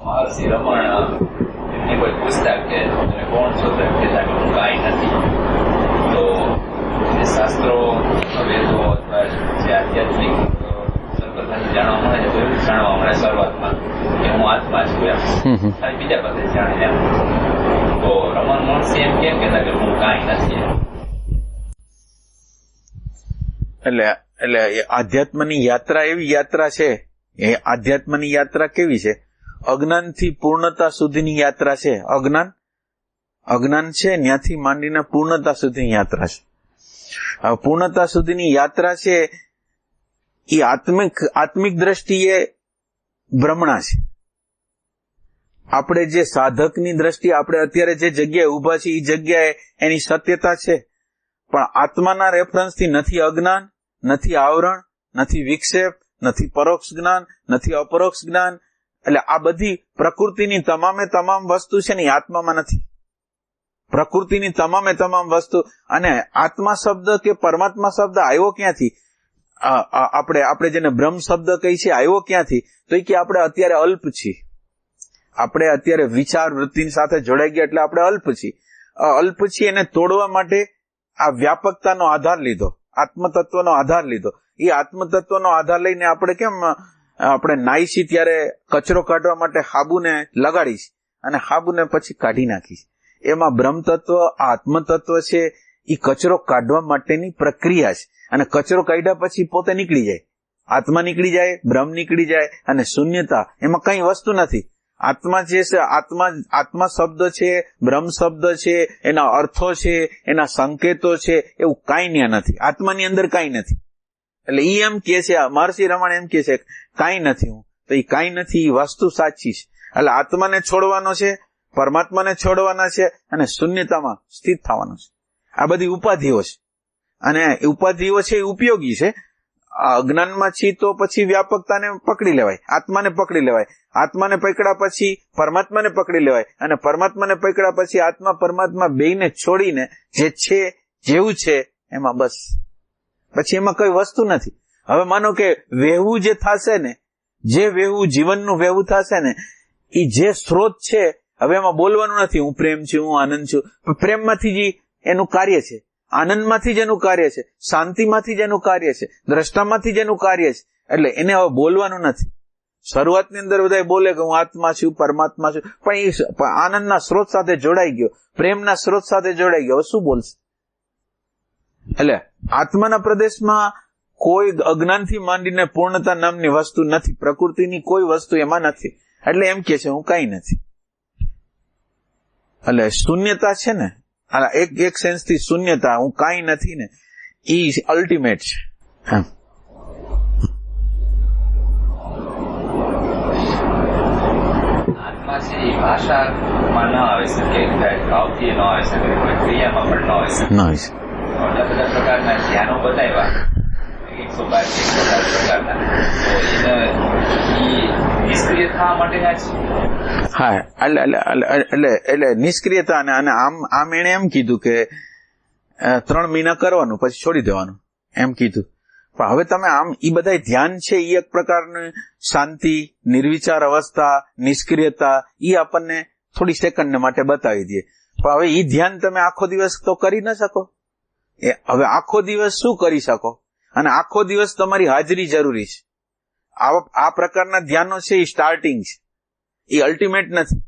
મહર્ષિ રમણ એમને કોઈ પૂછતા કે તમે કોણ છો, તો એમ કહેતા કે હું કાંઈ નથી. તો એ શાસ્ત્રો, વેદો અથવા કે આધ્યાત્મિક સતત જાણવા મળે છે તો એવું જ જાણવા મળે શરૂઆતમાં કે હું આત્મા છું એમ ખાલી બીજા પાસે જાણે એમ. તો રમણ મહર્ષિ એમ કેમ કહેતા કે હું કાંઈ નથી એમ? એટલે આધ્યાત્મની યાત્રા એવી યાત્રા છે, એ આધ્યાત્મની યાત્રા કેવી છે? અજ્ઞાનથી પૂર્ણતા સુધીની યાત્રા છે. અજ્ઞાન છે ત્યાંથી માંડીને પૂર્ણતા સુધીની યાત્રા છે. હવે પૂર્ણતા સુધીની યાત્રા છે એ આત્મિક દ્રષ્ટિએ ભ્રમણા છે. આપણે જે સાધકની દ્રષ્ટિએ આપણે અત્યારે જે જગ્યાએ ઉભા છીએ એ જગ્યાએ એની સત્યતા છે, પણ આત્માના રેફરન્સથી નથી અજ્ઞાન, નથી આવરણ, નથી વિક્ષેપ, નથી પરોક્ષ જ્ઞાન, નથી અપરોક્ષ જ્ઞાન. એટલે આ બધી પ્રકૃતિની તમામે તમામ વસ્તુ છે ને એ આત્મામાં નથી. પ્રકૃતિની તમામે તમામ વસ્તુ. અને આત્મા શબ્દ કે પરમાત્મા શબ્દ આવ્યો ક્યાંથી? આપણે જેને બ્રહ્મ શબ્દ કહી છે આવ્યો ક્યાંથી? તો એ કે આપણે અત્યારે અલ્પ છીએ. આપણે અત્યારે વિચાર વૃત્તિ સાથે જોડાઈ ગયા એટલે આપણે અલ્પ છીએ. અલ્પ છીએ એને તોડવા માટે આ વ્યાપકતાનો આધાર લીધો, આત્મતત્વનો આધાર લીધો. એ આત્મતત્વનો આધાર લઈને આપણે કેમ આપણે નાઈશી ત્યારે કચરો કાઢવા માટે હાબુને લગાડીશ અને હાબુને પછી કાઢી નાખીશ. એમાં બ્રહ્મતત્વ, આત્મતત્વ છે એ કચરો કાઢવા માટેની પ્રક્રિયા છે. અને કચરો કાઢ્યા પછી પોતે નીકળી જાય, આત્મા નીકળી જાય, બ્રહ્મ નીકળી જાય અને શૂન્યતા. એમાં કઈ વસ્તુ નથી. આત્મા જે છે, આત્મા શબ્દ છે, બ્રહ્મ શબ્દ છે, એના અર્થો છે, એના સંકેતો છે, એવું કાંઈ ત્યાં નથી. આત્માની અંદર કાંઈ નથી. એટલે ઈ એમ કે છે, મહર્ષિ રમણ એમ કે છે કાંઈ નથી હું, તો એ કાંઈ નથી એ વસ્તુ સાચી છે. એટલે આત્માને છોડવાનો છે, પરમાત્માને છોડવાના છે અને શૂન્યતામાં સ્થિત થવાનો છે. આ બધી ઉપાધિઓ છે અને ઉપાધિઓ છે એ ઉપયોગી છે. અજ્ઞાનમાં છીએ તો પછી વ્યાપકતાને પકડી લેવાય, આત્માને પકડી લેવાય. આત્માને પકડ્યા પછી પરમાત્માને પકડી લેવાય અને પરમાત્માને પકડ્યા પછી આત્મા પરમાત્મા બેયને છોડીને જે છે જેવું છે એમાં બસ, પછી એમાં કઈ વસ્તુ નથી. હવે માનો કે વહેવું જે થશે ને, જે વહેવું જીવનનું વહેવું થશે ને, એ જે સ્ત્રોત છે, હવે એમાં બોલવાનું નથી હું પ્રેમ છું, હું આનંદ છું. પ્રેમમાંથી જ એનું કાર્ય છે, આનંદમાંથી જ એનું કાર્ય છે, શાંતિમાંથી જ એનું કાર્ય છે, દ્રષ્ટામાંથી જ એનું કાર્ય છે. એટલે એને હવે બોલવાનું નથી. શરૂઆતની અંદર બધા બોલે કે હું આત્મા છું, પરમાત્મા છું, પણ એ આનંદના સ્ત્રોત સાથે જોડાઈ ગયો, પ્રેમના સ્ત્રોત સાથે જોડાઈ ગયો, હવે શું બોલશે? એટલે આત્માના પ્રદેશમાં કોઈ અજ્ઞાનથી માંડીને પૂર્ણતા નામની વસ્તુ નથી. પ્રકૃતિની કોઈ વસ્તુ એમાં નથી. એટલે એમ કે છે હું કઈ નથી. એટલે શૂન્યતા છે ને, એક સેન્સથી શૂન્યતા, હું કાંઈ નથી ને, એ અલ્ટિમેટ છે. હા, આત્મા છે એ ભાષામાં ન આવી શકે, ભાવથી ન આવી શકે, કોઈ ક્રિયામાં પણ ન આવી શકે. ના, આટલા બધા પ્રકારના ધ્યાનો બતાવ્યા, 112 પ્રકારના, તો એને નિષ્ક્રિય થવા માટેના જ. હા, એટલે નિષ્ક્રિયતા. અને આમ એને એમ કીધું કે 3 મહિના કરવાનું પછી છોડી દેવાનું એમ કીધું. પણ હવે તમે આમ એ બધા ધ્યાન છે એ એક પ્રકારની શાંતિ, નિર્વિચાર અવસ્થા, નિષ્ક્રિયતા, એ આપણને થોડી સેકન્ડ માટે બતાવી દે. પણ હવે એ ધ્યાન તમે આખો દિવસ તો કરી ન શકો. હવે આખો દિવસ શું કરી શકો? અને આખો દિવસ તમારી હાજરી જરૂરી છે. આ પ્રકારના ધ્યાનો છે એ સ્ટાર્ટિંગ છે, એ અલ્ટિમેટ નથી.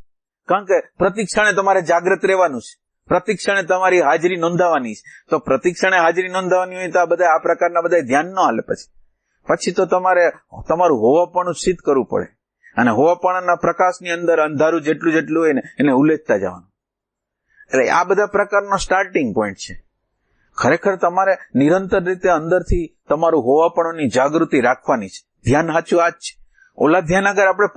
કારણ કે પ્રતિક્ષણે તમારે જાગ્રત રહેવાનું છે, પ્રતિક્ષણે તમારી હાજરી નોંધાવાની છે. તો પ્રતિક્ષણે હાજરી નોંધાવાની હોય તો આ બધા આ પ્રકારના બધા ધ્યાન ન હાલે. પછી તો તમારે તમારું હોવાપણું સિદ્ધ કરવું પડે. અને હોવાપણાના પ્રકાશની અંદર અંધારું જેટલું હોય ને એને ઉલેચતા જવાનું. એટલે આ બધા પ્રકારનો સ્ટાર્ટિંગ પોઈન્ટ છે. ખરેખર તમારે નિરંતર રીતે અંદરથી તમારું હોવાપણુંની જાગૃતિ રાખવાની છે. ધ્યાન સાચું આ જ છે. ઓલા ધ્યાન આગળ આપણે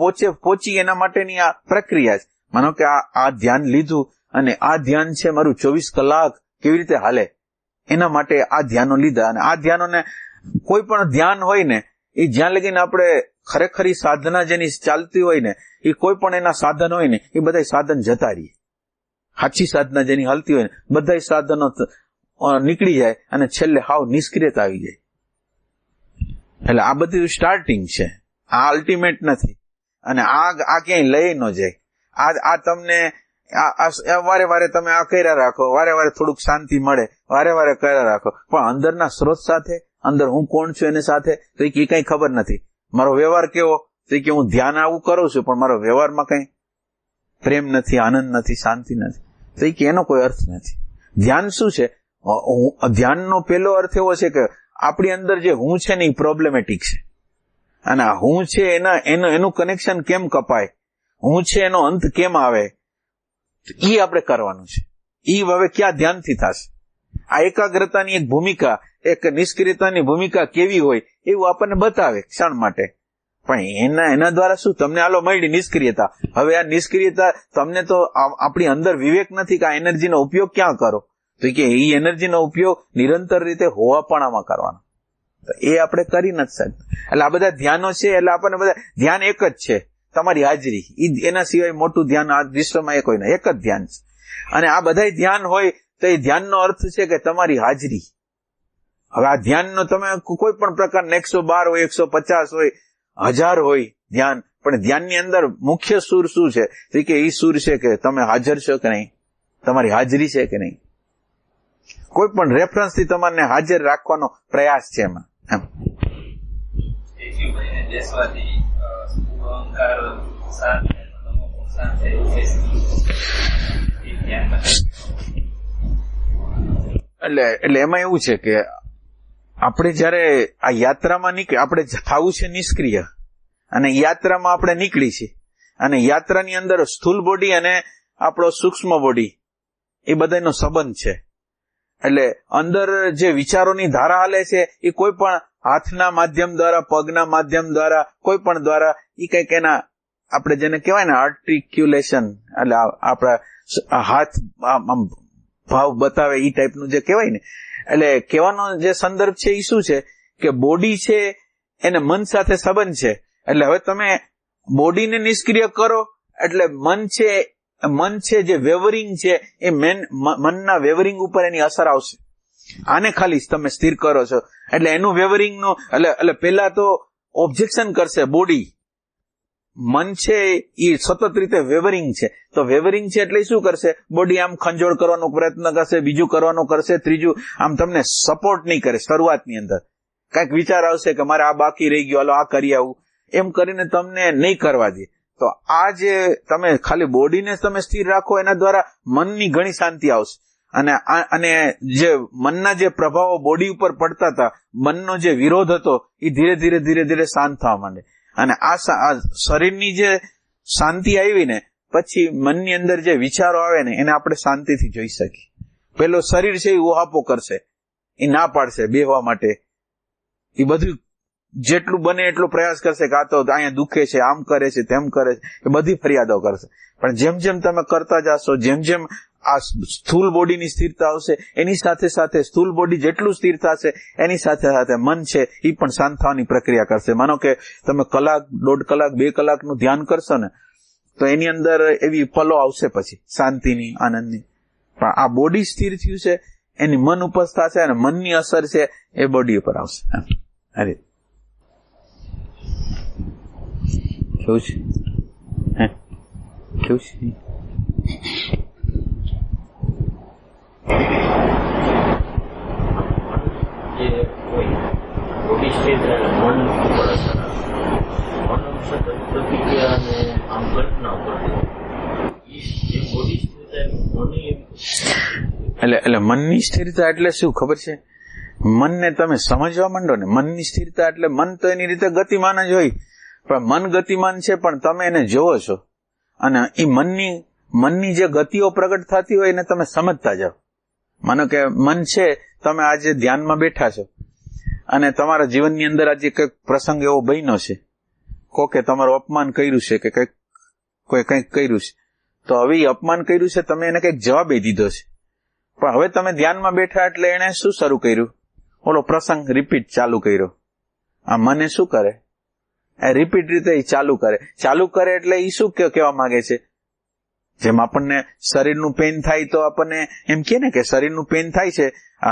પહોંચી એના માટેની આ પ્રક્રિયા છે. માનો કે આ ધ્યાન લીધું અને આ ધ્યાન છે મારું 24 કલાક કેવી રીતે હાલે, એના માટે આ ધ્યાનો લીધા. અને આ ધ્યાનોને કોઈ પણ ધ્યાન હોય ને, એ જ્યાં લગીને આપણે ખરેખર સાધના જેની ચાલતી હોય ને, એ કોઈ પણ એના સાધન હોય ને, એ બધા સાધન જતા રહીએ. સાચી સાધના જેની હાલતી હોય ને, બધા સાધનો નીકળી જાય અને છેલ્લે હાવ નિષ્ક્રિયતા આવી જાય. એટલે આ બધું સ્ટાર્ટિંગ છે, આ અલ્ટિમેટ નથી. અને આ ક્યાંય લઈ ન જાય. આ તમને વારે વારે તમે આ કર્યા રાખો, વારે વારે થોડુંક શાંતિ મળે, વારે વારે કર્યા રાખો, પણ અંદરના સ્ત્રોત સાથે, અંદર હું કોણ છું એની સાથે, તો એ કઈ ખબર નથી. મારો વ્યવહાર કેવો, તો કે હું ધ્યાન આવું કરું છું પણ મારો વ્યવહારમાં કઈ પ્રેમ નથી, આનંદ નથી, શાંતિ નથી, તો એ કે એનો કોઈ અર્થ નથી. ધ્યાન શું છે? ધ્યાનનો પહેલો અર્થ એવો છે કે આપણી અંદર જે હું છે ને એ પ્રોબ્લેમેટિક છે, અને હું છે એનું કનેક્શન કેમ કપાય, હું છે એનો અંત કેમ આવે, એ આપણે કરવાનું છે. એ હવે ક્યાં ધ્યાનથી થશે? આ એકાગ્રતાની એક ભૂમિકા, એક નિષ્ક્રિયતાની ભૂમિકા કેવી હોય એવું આપણને બતાવે ક્ષણ માટે. પણ એના દ્વારા શું તમને આલો મળી નિષ્ક્રિયતા. હવે આ નિષ્ક્રિયતા તમને તો આપણી અંદર વિવેક નથી કે આ એનર્જીનો ઉપયોગ ક્યાં કરો, તો કે એ એનર્જીનો ઉપયોગ નિરંતર રીતે હોવાપણામાં કરવાનો. તો એ આપણે કરી નથી શકતા. એટલે આ બધા ધ્યાનો છે, એટલે આપણને બધા ધ્યાન એક જ છે, તમારી હાજરી. એના સિવાય મોટું ધ્યાન આ વિશ્વમાં એક હોય ને, એક જ ધ્યાન છે. અને આ બધા ધ્યાન હોય તો એ ધ્યાનનો અર્થ છે કે તમારી હાજરી. હવે આ ધ્યાનનો તમે કોઈ પણ પ્રકારના 112 હોય, 150 હોય, 1000 હોય ધ્યાન, પણ ધ્યાનની અંદર મુખ્ય સુર શું છે? તો કે એ સુર છે કે તમે હાજર છો કે નહીં, તમારી હાજરી છે કે નહીં. કોઈ પણ રેફરન્સથી તમારે હાજર રાખવાનો પ્રયાસ છે એમાં. એમ એટલે એમાં એવું છે કે આપણે જયારે આ યાત્રામાં નીકળે, આપણે થવું છે નિષ્ક્રિય, અને યાત્રામાં આપણે નીકળી છીએ, અને યાત્રાની અંદર સ્થૂલ બોડી અને આપણો સૂક્ષ્મ બોડી એ બધાનો સંબંધ છે. એટલે અંદર જે વિચારોની ધારા હાલે છે એ કોઈ પણ હાથના માધ્યમ દ્વારા, પગના માધ્યમ દ્વારા, કોઈ પણ દ્વારા, એ કંઈક એના આપણે જેને કહેવાય ને આર્ટિક્યુલેશન, એટલે આપણા હાથ ભાવ બતાવે એ ટાઈપનું જે કહેવાય ને, એટલે કહેવાનો જે સંદર્ભ છે એ શું છે કે બોડી છે એને મન સાથે સંબંધ છે. એટલે હવે તમે બોડીને નિષ્ક્રિય કરો એટલે મન છે જે વેવરિંગ છે એ મનના વેવરિંગ ઉપર એની અસર આવશે. આને ખાલી તમે સ્થિર કરો છો એટલે એનું વેવરિંગનું એટલે પેલા તો ઓબ્જેક્શન કરશે બોડી. મન છે એ સતત રીતે વેવરિંગ છે, તો વેવરિંગ છે એટલે શું કરશે? બોડી આમ ખંજોળ કરવાનો પ્રયત્ન કરશે, બીજું કરવાનો કરશે, ત્રીજું આમ તમને સપોર્ટ નહીં કરે. શરૂઆતની અંદર કઈક વિચાર આવશે કે મારે આ બાકી રહી ગયું, હાલો આ કરી આવું, એમ કરીને તમને નહીં કરવા દે. તો આ જે તમે ખાલી બોડીને તમે સ્થિર રાખો એના દ્વારા મનની ઘણી શાંતિ આવશે. અને જે મનના જે પ્રભાવો બોડી ઉપર પડતા હતા, મનનો જે વિરોધ હતો એ ધીરે ધીરે શાંત થવા માંડે. અને આ શરીરની જે શાંતિ આવી ને પછી મનની અંદર જે વિચારો આવે ને એને આપણે શાંતિથી જોઈ શકીએ. પેલો શરીર છે એ ઓહાપો કરશે, એ ના પાડશે બેહવા માટે, એ બધું જેટલું બને એટલો પ્રયાસ કરશે કે આ તો અહીંયા દુખે છે, આમ કરે છે, તેમ કરે છે, એ બધી ફરિયાદો કરશે. પણ જેમ જેમ તમે કરતા જશો, જેમ જેમ આ સ્થૂલ બોડીની સ્થિરતા આવશે, એની સાથે સાથે સ્થૂલ બોડી જેટલું સ્થિર થશે એની સાથે સાથે મન છે એ પણ શાંત થવાની પ્રક્રિયા કરશે. માનો કે તમે કલાક, 1.5 કલાક, 2 કલાકનું ધ્યાન કરશો ને તો એની અંદર એવી પલો આવશે પછી શાંતિની, આનંદની. પણ આ બોડી સ્થિર થયું છે એની મન ઉપર થશે અને મનની અસર છે એ બોડી ઉપર આવશે. અરે કેવું છે? કેવું છે? બોડી સ્થિર મન ઉપર અસર આવે, મન સતત પ્રતિક્રિયા અને આમ કલ્પના ઉપર જે બોડી સ્થિરતા એટલે મનની સ્થિરતા એટલે શું ખબર છે? મનને તમે સમજવા માંડો ને, મનની સ્થિરતા એટલે મન તો એની રીતે ગતિમાન જ હોય, પણ મન ગતિમાન છે પણ તમે એને જોવો છો અને એ મનની જે ગતિઓ પ્રગટ થતી હોય એને તમે સમજતા જાઓ. માનો કે મન છે, તમે આજે ધ્યાનમાં બેઠા છો અને તમારા જીવનની અંદર આજે કંઈક પ્રસંગ એવો બન્યો છે, કોકે તમારું અપમાન કર્યું છે કે કોઈ કંઈક કર્યું છે, તો હવે એ અપમાન કર્યું છે, તમે એને કંઈક જવાબ દીધો છે, પણ હવે તમે ધ્યાનમાં બેઠા એટલે એને શું શરૂ કર્યું? ઓલો પ્રસંગ રિપીટ ચાલુ કર્યો. આ મને શું કરે? રિપીટ રીતે એ ચાલુ કરે એટલે એ શું કહેવા માંગે છે? જેમ આપણને શરીરનું પેન થાય તો આપણને એમ કે ને કે શરીરનું પેન થાય છે,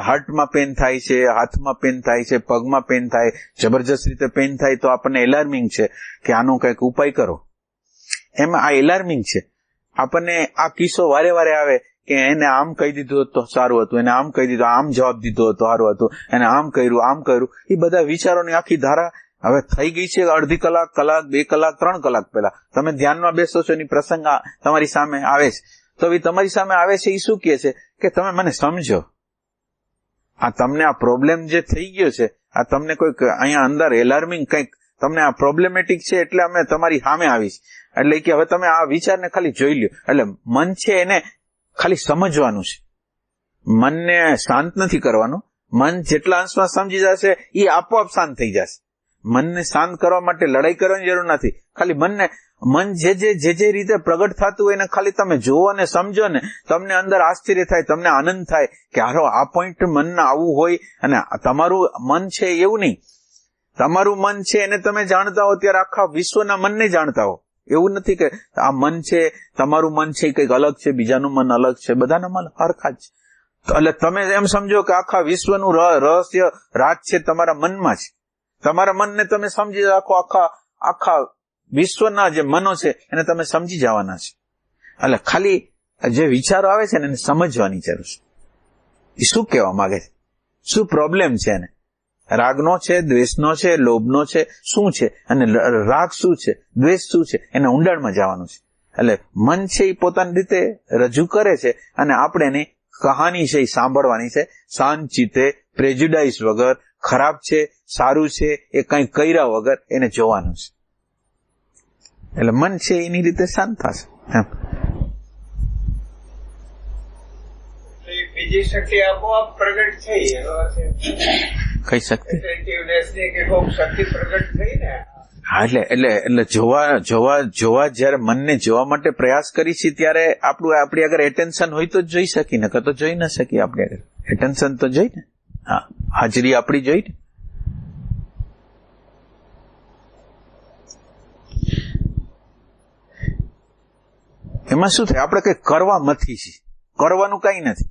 હાર્ટમાં પેન થાય છે, હાથમાં પેન થાય છે, પગમાં પેન થાય, જબરજસ્ત રીતે પેન થાય તો આપણને એલાર્મિંગ છે કે આનો કંઈક ઉપાય કરો. એમાં આ એલાર્મિંગ છે. આપણને આ કિસ્સો વારે વારે આવે કે એને આમ કહી દીધું હોત તો સારું હતું, એને આમ કહી દીધું, આમ જવાબ દીધો હતો સારું હતું, એને આમ કર્યું. એ બધા વિચારોની આખી ધારા હવે થઈ ગઈ છે અડધી કલાક, 2 કલાક, 3 કલાક પહેલા. તમે ધ્યાનમાં બેસો છો, એની પ્રસંગ તમારી સામે આવે છે, તો એ તમારી સામે આવે છે એ શું કહે છે કે તમે મને સમજો. આ તમને આ પ્રોબ્લેમ જે થઈ ગયો છે, આ તમને કોઈક અહીંયા અંદર એલાર્મિંગ કંઈક તમને આ પ્રોબ્લેમેટિક છે, એટલે અમે તમારી સામે આવીશ. એટલે કે હવે તમે આ વિચારને ખાલી જોઈ લ્યો. એટલે મન છે એને ખાલી સમજવાનું છે, મનને શાંત નથી કરવાનું. મન જેટલા અંશમાં સમજી જશે એ આપોઆપ શાંત થઈ જશે. મનને શાંત કરવા માટે લડાઈ કરવાની જરૂર નથી. ખાલી મન જે રીતે પ્રગટ થતું હોય એને ખાલી તમે જોવો ને સમજો ને, તમને અંદર આશ્ચર્ય થાય, તમને આનંદ થાય કે હારો આ પોઈન્ટ મનને આવું હોય. અને તમારું મન છે એવું નહીં, તમારું મન છે એને તમે જાણતા હો ત્યારે આખા વિશ્વના મનને જાણતા હો. એવું નથી કે આ મન છે, તમારું મન છે કંઈક અલગ છે, બીજાનું મન અલગ છે, બધાના મન હરખા જ. એટલે તમે એમ સમજો કે આખા વિશ્વનું રહસ્ય રાજ છે તમારા મનમાં છે. તમારા મનને તમે સમજી રાખો, આખા વિશ્વના જે મનો છે એને તમે સમજી જવાના છે. એટલે ખાલી જે વિચારો આવે છે ને એને સમજવાની જરૂર છે. એ શું કહેવા માંગે છે, શું પ્રોબ્લેમ છે એને, રાગનો છે, દ્વેષનો છે, લોભનો છે, શું છે, અને રાગ શું છે, દ્વેષ શું છે, એના ઊંડાણમાં જવાનું છે. એટલે મન છે એ પોતાની રીતે રજૂ કરે છે અને આપણે એની કહાની છે એ સાંભળવાની છે, શાંત ચિત્તે, પ્રેજ્યુડાઇઝ વગર. ખરાબ છે, સારું છે, એ કંઈ કર્યા વગર એને જોવાનું છે. એટલે મન છે એની રીતે શાંત થશે. બીજી શક્તિ આપોઆપ પ્રગટ થઈ, કઈ શક્તિ? શક્તિ પ્રગટ થઈ ને. હા, એટલે જોવા જયારે મનને જોવા માટે પ્રયાસ કરી છે ત્યારે આપણી આગળ એટેન્શન હોય તો જોઈ શકી, નકર તો જોઈ ન શકી. આપણી આગળ એટેન્શન તો જોઈ ને, હા, હાજરી આપણી જોઈ ને. એમાં શું થાય, આપણે કઈ કરવા નથી છીએ, કરવાનું કઈ નથી.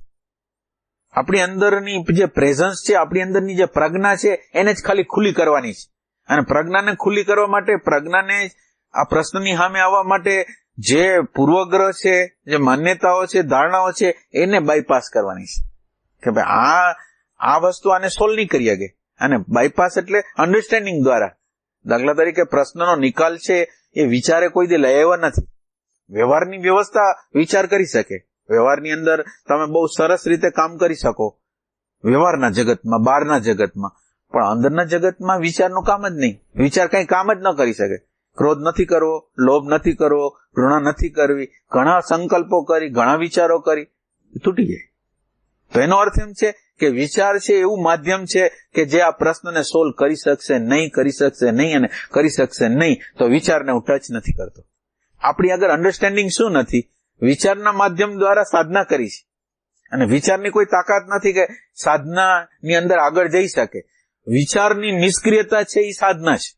આપણી અંદરની જે પ્રેઝન્સ છે, આપણી અંદરની જે પ્રજ્ઞા છે એને જ ખાલી ખુલ્લી કરવાની છે. અને પ્રજ્ઞાને ખુલ્લી કરવા માટે, પ્રજ્ઞાને આ પ્રશ્નની સામે આવવા માટે જે પૂર્વગ્રહ છે, જે માન્યતાઓ છે, ધારણાઓ છે, એને બાયપાસ કરવાની છે. કે ભાઈ આ વસ્તુ આને સોલ્વ નહીં કરી શકે. અને બાયપાસ એટલે અન્ડરસ્ટેન્ડિંગ દ્વારા. દાખલા તરીકે પ્રશ્નનો નિકાલ છે એ વિચારે કોઈ દે લઈ આવ્યા નથી. વ્યવહારની વ્યવસ્થા વિચાર કરી શકે. વ્યવહારની અંદર તમે બહુ સરસ રીતે કામ કરી શકો વ્યવહારના જગતમાં, બહારના જગતમાં, પણ અંદરના જગતમાં વિચારનું કામ જ નહીં. વિચાર કઈ કામ જ ન કરી શકે. ક્રોધ નથી કરવો, લોભ નથી કરવો, ઘૃણા નથી કરવી, ઘણા સંકલ્પો કરી, ઘણા વિચારો કરી, તૂટી જાય. તો એનો અર્થ એમ છે કે વિચાર છે એવું માધ્યમ છે કે જે આ પ્રશ્નને સોલ્વ કરી શકશે નહીં, અને કરી શકશે નહીં. તો વિચારને હું ટચ નથી કરતો. આપણી આગળ અન્ડરસ્ટેન્ડિંગ શું નથી, વિચારના માધ્યમ દ્વારા સાધના કરી છે. અને વિચારની કોઈ તાકાત નથી કે સાધનાની અંદર આગળ જઈ શકે. વિચારની નિષ્ક્રિયતા છે એ સાધના છે.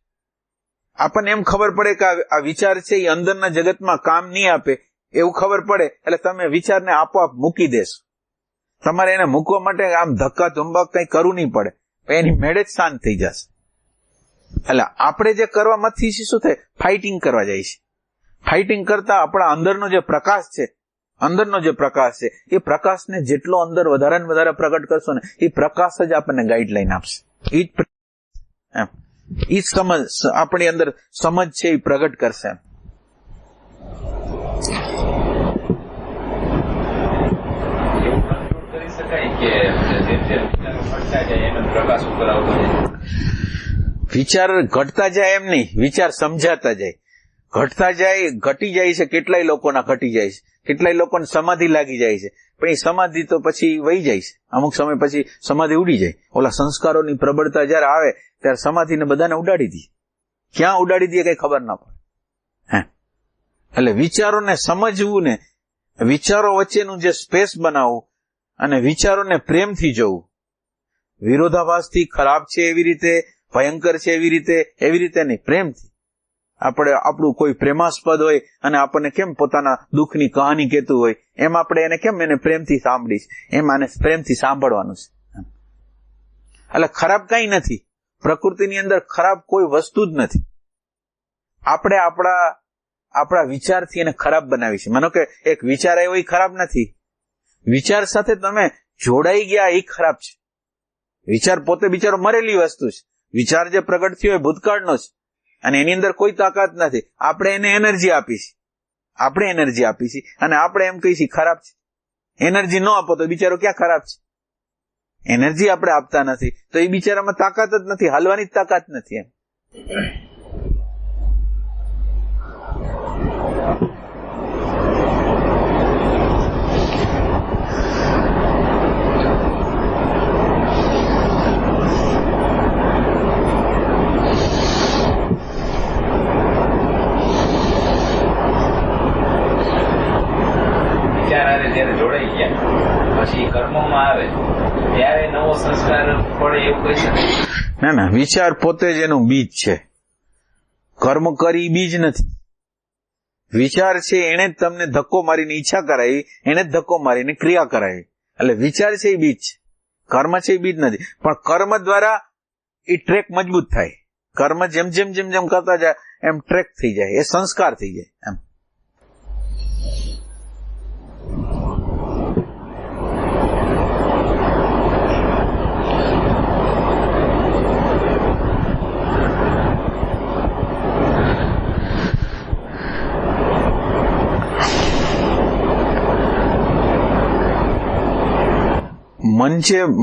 આપણને એમ ખબર પડે કે આ વિચાર છે એ અંદરના જગતમાં કામ નહીં આપે, એવું ખબર પડે એટલે તમે વિચારને આપોઆપ મૂકી દેશો. તમારે એને મૂકવા માટે આમ ધક્કા ધુંબક કઈ કરવું નહીં પડે, એની મેળે જ શાંત થઈ જશે. એટલે આપણે જે કરવા મથી છે શું થાય, ફાઇટિંગ કરવા જાય છે. ફાઇટિંગ કરતા આપણા અંદરનો જે પ્રકાશ છે, એ પ્રકાશને જેટલો અંદર વધારે ને વધારે પ્રગટ કરશો ને, એ પ્રકાશ જ આપણને ગાઈડલાઈન આપશે. એ જ સમજ આપણી અંદર સમજ છે એ પ્રગટ કરશે. વિચાર ઘટતા જાય એમ નહીં, વિચાર સમજાતા જાય. ઘટતા જાય, ઘટી જાય છે. કેટલાય લોકોના ઘટી જાય છે, કેટલાય લોકોને સમાધિ લાગી જાય છે, પણ એ સમાધિ તો પછી વહી જાય છે. અમુક સમય પછી સમાધિ ઉડી જાય. ઓલા સંસ્કારોની પ્રબળતા જયારે આવે ત્યારે સમાધિને બધાને ઉડાડી દે. ક્યાં ઉડાડી દે કઈ ખબર ના પડે. એટલે વિચારોને સમજવું ને, વિચારો વચ્ચેનું જે સ્પેસ બનાવવું અને વિચારોને પ્રેમથી જોવું. વિરોધાભાસથી, ખરાબ છે એવી રીતે, ભયંકર છે એવી રીતે નહીં, પ્રેમથી. આપણું કોઈ પ્રેમાસ્પદ હોય અને આપણને કેમ પોતાના દુઃખની કહાની કહેતું હોય, એમ આપણે એને કેમ એને પ્રેમથી સાંભળીશ, એમ આને પ્રેમથી સાંભળવાનું છે. એટલે ખરાબ કઈ નથી, પ્રકૃતિની અંદર ખરાબ કોઈ વસ્તુ જ નથી. આપણે આપણા વિચારથી એને ખરાબ બનાવી છે. માનો કે એક વિચાર આવ્યો એ ખરાબ નથી, વિચાર સાથે તમે જોડાઈ ગયા એ ખરાબ છે. વિચાર પોતે બિચારો મરેલી વસ્તુ છે. વિચાર જે પ્રગટ થયો એ ભૂતકાળનો છે અને એની અંદર કોઈ તાકાત નથી. આપણે એને એનર્જી આપી છે, અને આપણે એમ કહીએ છીએ ખરાબ છે. એનર્જી ન આપો તો બિચારો ક્યાં ખરાબ છે? એનર્જી આપણે આપતા નથી તો એ બિચારામાં તાકાત જ નથી, હાલવાની જ તાકાત નથી. એમ જોડાઈ ગયા પછી કર્મમાં આવે ત્યારે નવો સંસ્કાર પડે એવું કહી શકાય? ના, વિચાર પોતે જ એનું બીજ છે. કર્મ કરી બીજ નથી. વિચાર છે એને જ તમને ધક્કો મારીને ઈચ્છા કરાવી, એને જ ધક્કો મારીને ક્રિયા કરાવી. એટલે વિચાર છે એ બીજ છે, કર્મ છે એ બીજ નથી. પણ કર્મ દ્વારા એ ટ્રેક મજબૂત થાય. કર્મ જેમ જેમ જેમ જેમ કરતા જાય એમ ટ્રેક થઈ જાય, એ સંસ્કાર થઈ જાય. એમ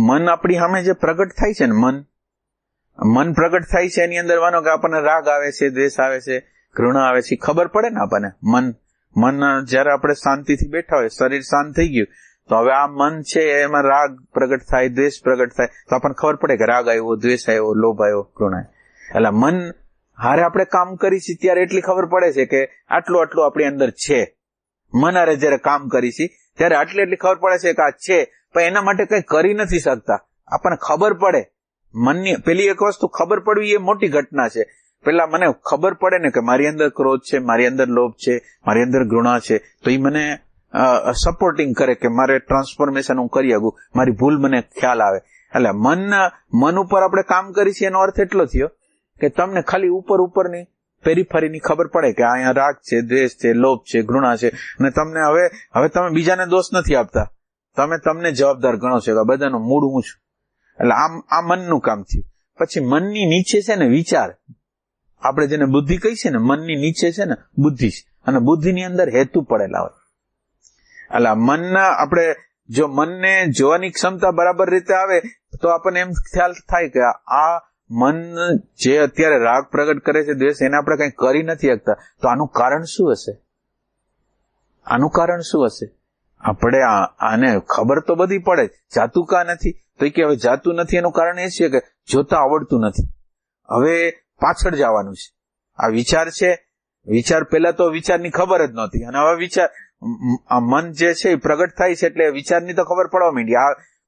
મન આપણી સામે જે પ્રગટ થાય છે ને, મન પ્રગટ થાય છે એની અંદર માનો કે આપણને રાગ આવે છે, દ્વેષ આવે છે, ઘૃણા આવે છે, ખબર પડે ને આપણને. મન જયારે આપણે શાંતિથી બેઠા હોય, શરીર શાંત થઈ ગયું તો હવે આ મન છે એમાં રાગ પ્રગટ થાય, દ્વેષ પ્રગટ થાય તો આપણને ખબર પડે કે રાગ આવ્યો, દ્વેષ આવ્યો, લોભ આવ્યો, ઘૃણા આવ્યો. એટલે મન હારે આપણે કામ કરીશી ત્યારે એટલી ખબર પડે છે કે આટલું આપણી અંદર છે. મન હારે જયારે કામ કરીશી ત્યારે એટલી ખબર પડે છે કે આ છે, પણ એના માટે કઈ કરી નથી શકતા. આપણને ખબર પડે. મનની પેલી એક વસ્તુ ખબર પડવી એ મોટી ઘટના છે. પેલા મને ખબર પડે ને કે મારી અંદર ક્રોધ છે, મારી અંદર લોભ છે, મારી અંદર ઘૃણા છે, તો એ મને સપોર્ટિંગ કરે કે મારે ટ્રાન્સફોર્મેશન હું કરી શકું, મારી ભૂલ મને ખ્યાલ આવે. એટલે મન ઉપર આપણે કામ કરી છીએ એનો અર્થ એટલો થયો કે તમને ખાલી ઉપરની પેરીફરીની ખબર પડે કે અહીંયા રાગ છે, દ્વેષ છે, લોભ છે, ઘૃણા છે, અને તમને હવે તમે બીજાને દોષ નથી આપતા, તમે તમને જવાબદાર ગણો છો કે બધાનું મૂળ હું છું. એટલે આ મનનું કામ થયું. પછી મનની નીચે છે ને વિચાર, આપણે જેને બુદ્ધિ કહી છે ને, મનની નીચે છે ને બુદ્ધિ છે, અને બુદ્ધિની અંદર હેતુ પડેલા હોય. એટલે મનના આપણે જો મનને જોવાની ક્ષમતા બરાબર રીતે આવે તો આપણને એમ ખ્યાલ થાય કે આ મન જે અત્યારે રાગ પ્રગટ કરે છે, દ્વેષ, એને આપણે કઈ કરી નથી શકતા, તો આનું કારણ શું હશે? આપણે આને ખબર તો બધી પડે, જાતું કા નથી? તો કે હવે જાતું નથી એનું કારણ એ છે કે જોતા આવડતું નથી. હવે પાછળ જવાનું છે. આ વિચાર છે, વિચાર પેલા તો વિચારની ખબર જ નહોતી, અને હવે મન જે છે એ પ્રગટ થાય છે એટલે વિચારની તો ખબર પડવા માંડી.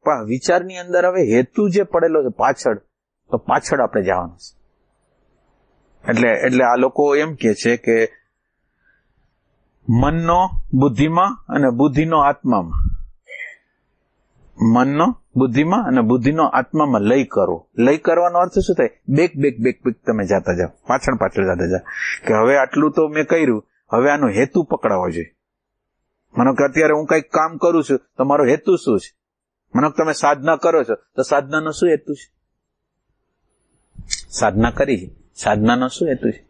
પણ વિચારની અંદર હવે હેતુ જે પડેલો છે પાછળ, તો પાછળ આપણે જવાનું છે. એટલે આ લોકો એમ કે છે કે મનનો બુદ્ધિમાં અને બુદ્ધિનો આત્મામાં, મનનો બુદ્ધિમાં અને બુદ્ધિનો આત્મામાં લય કરવો. લય કરવાનો અર્થ શું થાય? બેક તમે જાતા જાઓ, પાછળ જાતા જાઓ કે હવે આટલું તો મેં કર્યું, હવે આનો હેતુ પકડાવો જોઈએ. માનો કે અત્યારે હું કઈક કામ કરું છું તો મારો હેતુ શું છે? માનો કે તમે સાધના કરો છો તો સાધનાનો શું હેતુ છે? સાધના કરી છે, સાધનાનો શું હેતુ છે?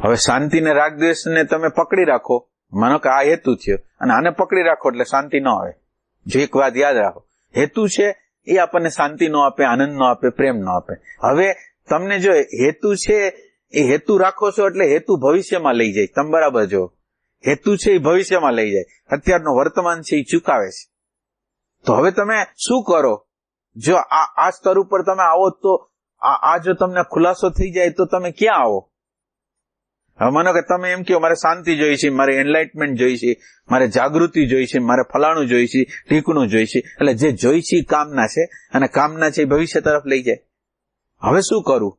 હવે શાંતિ ને રાગ દ્વેષ ને તમે પકડી રાખો, માનો કે આ હેતુ થયો, અને આને પકડી રાખો એટલે શાંતિ ન આવે. જો એક વાત યાદ રાખો, હેતુ છે એ આપણને શાંતિ ન આપે, આનંદ ન આપે, પ્રેમ ન આપે. હવે તમને જો હેતુ છે એ હેતુ રાખો છો એટલે હેતુ ભવિષ્યમાં લઈ જાય. તમે બરાબર જો, હેતુ છે એ ભવિષ્યમાં લઈ જાય, અત્યારનો વર્તમાન છે એ ચૂકાવે છે. તો હવે તમે શું કરો? જો આ સ્તર ઉપર તમે આવો તો આ જો તમને ખુલાસો થઈ જાય તો તમે ક્યાં આવો? હવે માનો કે તમે એમ કહો મારે શાંતિ જોઈ છે, મારે એનલાઇટમેન્ટ જોઈ છે, મારે જાગૃતિ જોઈ છે, મારે ફલાણું જોઈ છે, ઠીકણું જોઈ છે. એટલે જે જોઈ છે એ કામના છે, અને કામના છે એ ભવિષ્ય તરફ લઈ જાય. હવે શું કરું?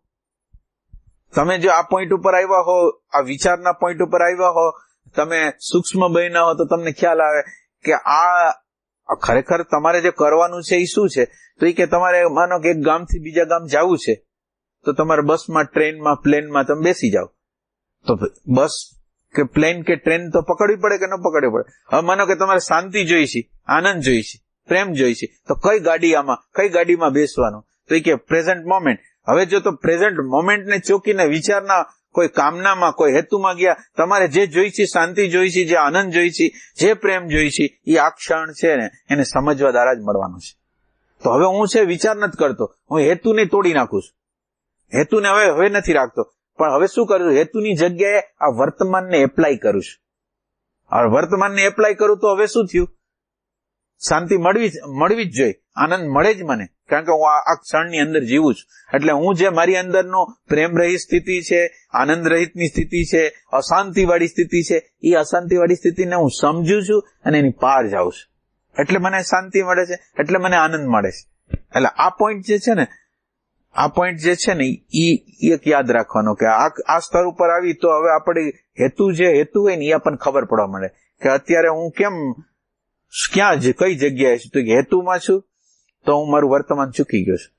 તમે જો આ પોઈન્ટ ઉપર આવ્યા હો, આ વિચારના પોઈન્ટ ઉપર આવ્યા હો, તમે સૂક્ષ્મ બન્યા હો, તો તમને ખ્યાલ આવે કે આ ખરેખર તમારે જે કરવાનું છે એ શું છે? તો એ કે તમારે માનો કે એક ગામથી બીજા ગામ જવું છે, તો તમારે બસમાં, ટ્રેનમાં, પ્લેનમાં તમે બેસી જાઓ. તો બસ કે પ્લેન કે ટ્રેન તો પકડવી પડે કે ન પકડવી પડે? હવે માનો કે તમારે શાંતિ જોઈશે, આનંદ જોઈશે, પ્રેમ જોઈશે, તો કઈ ગાડીમાં બેસવાનું? તો એ કે પ્રેઝન્ટ મોમેન્ટ. હવે જો તો પ્રેઝન્ટ મોમેન્ટને ચોકીને વિચારના કોઈ કામનામાં, કોઈ હેતુમાં ગયા, તમારે જે જોઈશે, શાંતિ જોઈશે, જે આનંદ જોઈશે, જે પ્રેમ જોઈશે, એ આ ક્ષણ છે ને એને સમજવા દ્વારા જ મળવાનું છે. તો હવે હું છે વિચાર નથી કરતો, હું હેતુને તોડી નાખું છું, હેતુને હવે નથી રાખતો, પણ હવે શું કરું? હેતુની જગ્યાએ આ વર્તમાનને એપ્લાય કરું છું. હવે વર્તમાનને એપ્લાય કરું તો હવે શું થયું? શાંતિ મળવી જ જોઈએ, આનંદ મળે જ મને, કારણ કે હું આ ક્ષણની અંદર જીવું છું. એટલે હું જે મારી અંદરનો પ્રેમ રહિત સ્થિતિ છે, આનંદ રહિતની સ્થિતિ છે, અશાંતિવાળી સ્થિતિ છે, એ અશાંતિવાળી સ્થિતિને હું સમજુ છું અને એની પાર જાઉં છું. એટલે મને શાંતિ મળે છે, એટલે મને આનંદ મળે છે. એટલે આ પોઈન્ટ જે છે ને એ એક યાદ રાખવાનો કે આ સ્તર ઉપર આવી તો હવે આપણી હેતુ હોય ને એ આપણને ખબર પડવા મળે કે અત્યારે હું કઈ જગ્યાએ છું. તો હેતુમાં છું તો હું મારું વર્તમાન ચૂકી ગયો છું.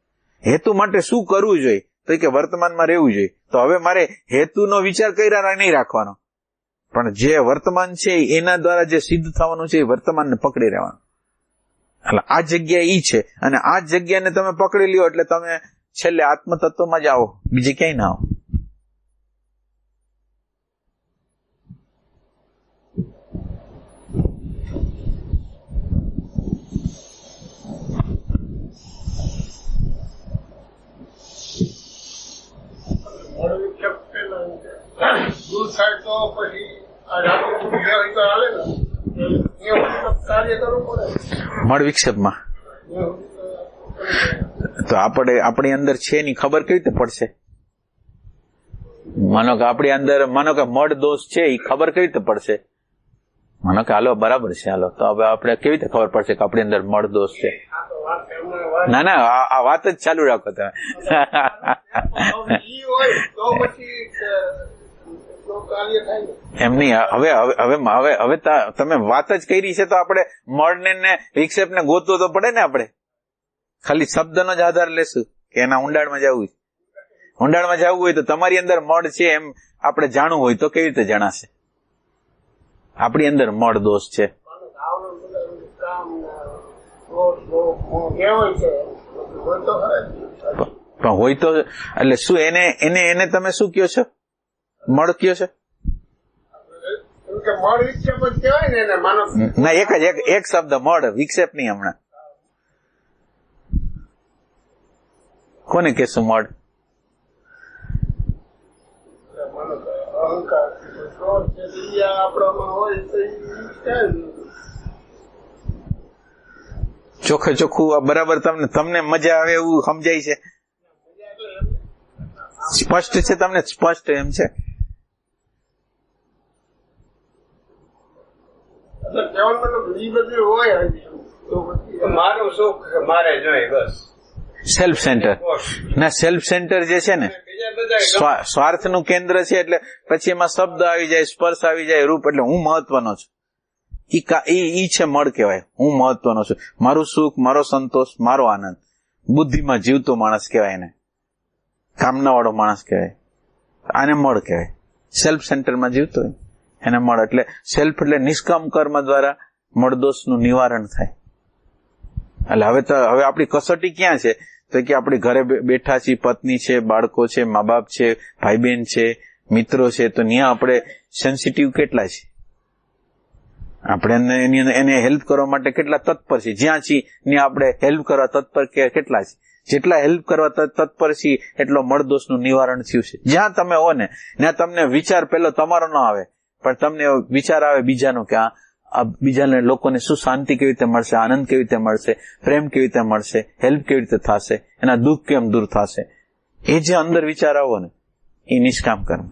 હેતુ માટે શું કરવું જોઈએ? તો કે વર્તમાનમાં રહેવું જોઈએ. તો હવે મારે હેતુનો વિચાર કર્યા નહીં રાખવાનો, પણ જે વર્તમાન છે એના દ્વારા જે સિદ્ધ થવાનું છે એ વર્તમાનને પકડી રહેવાનું. એટલે આ જગ્યા ઈ છે, અને આ જગ્યાને તમે પકડી લ્યો એટલે તમે છેલ્લે આત્મતત્વમાં જ આવો, બીજે ક્યાંય ના આવો. દૂર થાય તો પછી આ રાત્રે હાલે ને કાર્ય કરવું પડે મળ વિક્ષેપમાં. તો આપણી અંદર છે ની ખબર કેવી રીતે પડશે? માનો કે મળ દોષ છે એ ખબર કેવી રીતે પડશે? માનો કે હાલો બરાબર છે, હાલો તો હવે આપણે કેવી રીતે ખબર પડશે કે આપણી અંદર મળ દોષ છે? ના આ વાત જ ચાલુ રાખો તમે. એમ નહીં, હવે તમે વાત જ કરી છે તો આપણે મળને ને વિક્ષેપને ગોતવો તો પડે ને. આપણે ખાલી શબ્દનો જ આધાર લેશું કે એના ઊંડાણમાં જવું. ઊંડાણમાં જવું હોય તો તમારી અંદર મળ છે એમ આપણે જાણવું હોય તો કેવી રીતે જણાશે? આપણી અંદર મળ દોષ છે. પણ હોય તો એટલે શું એને તમે શું કયો છો? મળ કયો છો? ના, એક શબ્દ મળ, વિક્ષેપ નહીં. હમણાં કોને કેશું મળ? ચોખ્ખું બરાબર તમને મજા આવે એવું સમજાય છે? સ્પષ્ટ છે તમને? સ્પષ્ટ એમ છે? મારું સુખ મારે જોઈએ બસ. સેલ્ફ સેન્ટર ના, સેલ્ફ સેન્ટર જે છે ને સ્વાર્થનું કેન્દ્ર છે. એટલે પછી એમાં શબ્દ આવી જાય, સ્પર્શ આવી જાય, રૂપ. એટલે હું મહત્વનો છું, ઈ છે મળ કહેવાય. હું મહત્વનો છું, મારું સુખ, મારો સંતોષ, મારો આનંદ. બુદ્ધિમાં જીવતો માણસ કહેવાય એને, કામના વાળો માણસ કહેવાય. આને મળ કહેવાય. સેલ્ફ સેન્ટરમાં જીવતો હોય એને મળ. એટલે સેલ્ફ એટલે નિષ્કામ કર્મ દ્વારા મળદોષનું નિવારણ થાય. એટલે હવે આપણી કસોટી ક્યાં છે? તો કે આપણી ઘરે બેઠા છીએ, પત્ની છે, બાળકો છે, મા બાપ છે, ભાઈ બહેન છે, મિત્રો છે, તો ત્યાં આપણે સેન્સિટિવ કેટલા છે? આપણે એને હેલ્પ કરવા માટે કેટલા તત્પર છે? જ્યાં છીએ ત્યાં આપણે હેલ્પ કરવા તત્પર કેટલા છે? જેટલા હેલ્પ કરવા તત્પર છીએ એટલો મળદોષનું નિવારણ થયું છે. જ્યાં તમે હો ને ત્યાં તમને વિચાર પેલો તમારો ન આવે, પણ તમને વિચાર આવે બીજાનો કે આ બીજાને લોકોને શું શાંતિ કેવી રીતે મળશે, આનંદ કેવી રીતે મળશે, પ્રેમ કેવી રીતે મળશે, હેલ્પ કેવી રીતે થશે, એના દુઃખ કેમ દૂર થશે. એ જે અંદર વિચાર આવો ને એ નિષ્કામ કર્મ.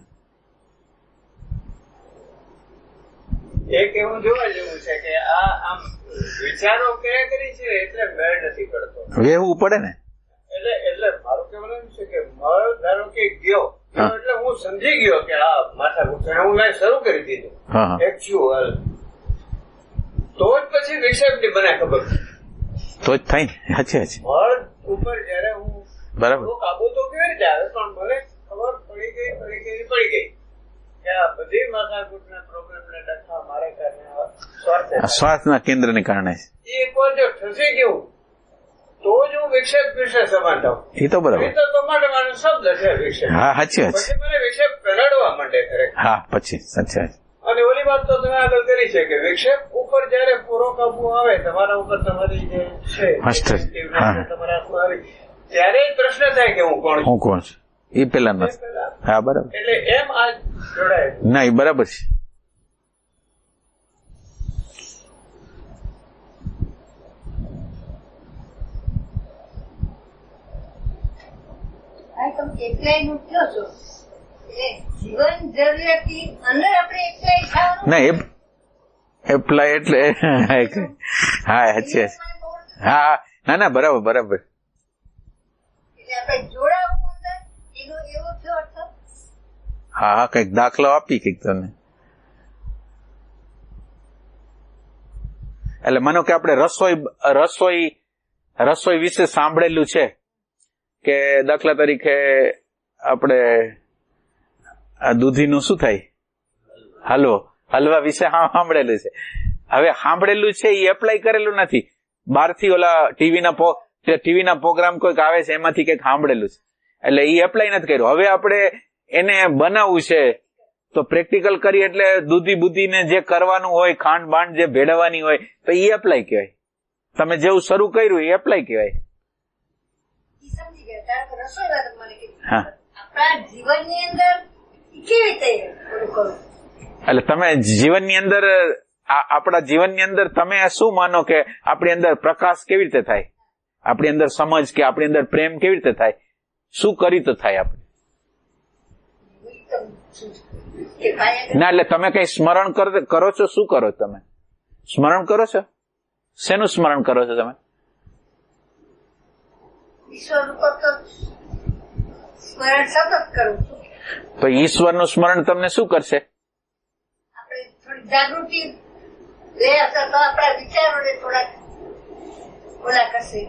એક એવું જોવા જેવું છે કે આ આમ વિચારો કર્યા કરી છે એટલે મેળ નથી પડતો. વેહવું પડે ને. એટલે મારું કહેવાનું એમ છે કે મળ ધારો કે ગયો એટલે હું સમજી ગયો કે આ માથા ઘૂંટણ હું મેં શરૂ કરી દીધું એકચ્યુઅલ, તો જ પછી વિક્ષેપની મને ખબર તો જ થાય ને. સાચી વાત છે. મળ ઉપર જયારે હું બરાબર કાબુ તો કેવી રીતે આવે, પણ મને ખબર પડી ગઈ કે આ બધી માથાકૂટના પ્રોબ્લેમને ડખા મારે કારણે શ્વાસના કેન્દ્રને કારણે એ એકવાર જો થશે કેવું તો જ હું વિક્ષેપ વિશે સમાન થાઉં. એ તો બરાબર. તો તમારે મારો શબ્દ છે વિક્ષેપ. હા સાચી વાત છે. પછી મને વિક્ષેપ પેલાડવા માંડે ખરેખર. હા પછી સાચી વાત. અને ઓલી વાત તો તમે આગળ કરી છે કે વિક્ષેપ ઉપર જયારે પૂરો કાબુ આવે તમારા ઉપર, તમારી જે છે તમારા હાથમાં આવી, ત્યારે જ પ્રશ્ન થાય કે હું કોણ છું. એ પેલા નથી. હા બરાબર. એટલે એમ આ જોડાય ના એ બરાબર છે. જીવન જરૂરિયાતની અંદર આપણે એકલાઈ થવાનું ના એપ્લાય એટલે હા સાચી હા ના ના બરાબર બરાબર. એટલે આપણે જોડાવું અંદર એનો એવો થયો અર્થ. હા હા કઈક દાખલો આપી કઈક તમે. એટલે માનો કે આપણે રસોઈ વિશે સાંભળેલું છે કે દાખલા તરીકે આપણે આ દૂધીનું શું થાય હલવા વિશે સાંભળેલું છે. હવે સાંભળેલું છે એ એપ્લાય કરેલું નથી. બહારથી ઓલા ટીવીના પ્રોગ્રામ કોઈક આવે છે એમાંથી કઈક સાંભળેલું છે એટલે એ એપ્લાય નથી કર્યું. હવે આપણે એને બનાવવું છે તો પ્રેક્ટિકલ કરી એટલે દૂધી બુદ્ધિને જે કરવાનું હોય, ખાંડ બાંડ જે ભેળવવાની હોય તો એ એપ્લાય કહેવાય. તમે જેવું શરૂ કર્યું એ એપ્લાય કહેવાય. સમજી ગયા. રસોઈ વાત મને કીધું. હા આપણા જીવનની અંદર કેવી રીતે કરું? એટલે તમે જીવનની અંદર આપણા જીવનની અંદર તમે શું માનો કે આપણી અંદર પ્રકાશ કેવી રીતે થાય, આપણી અંદર સમજ કે આપણી અંદર પ્રેમ કેવી રીતે થાય, શું કરી તો થાય આપણે? ના એટલે તમે કઈ સ્મરણ કરો છો? શું કરો તમે? સ્મરણ કરો છો? શેનું સ્મરણ કરો છો તમે? ઈશ્વર ઉપર તો સ્મરણ સતત કરું છું. તો ઈશ્વરનું સ્મરણ તમને શું કરશે? આપણે થોડી જાગૃતિ લે હશે તો આપણા વિચારોને થોડા ઓલા કરશે.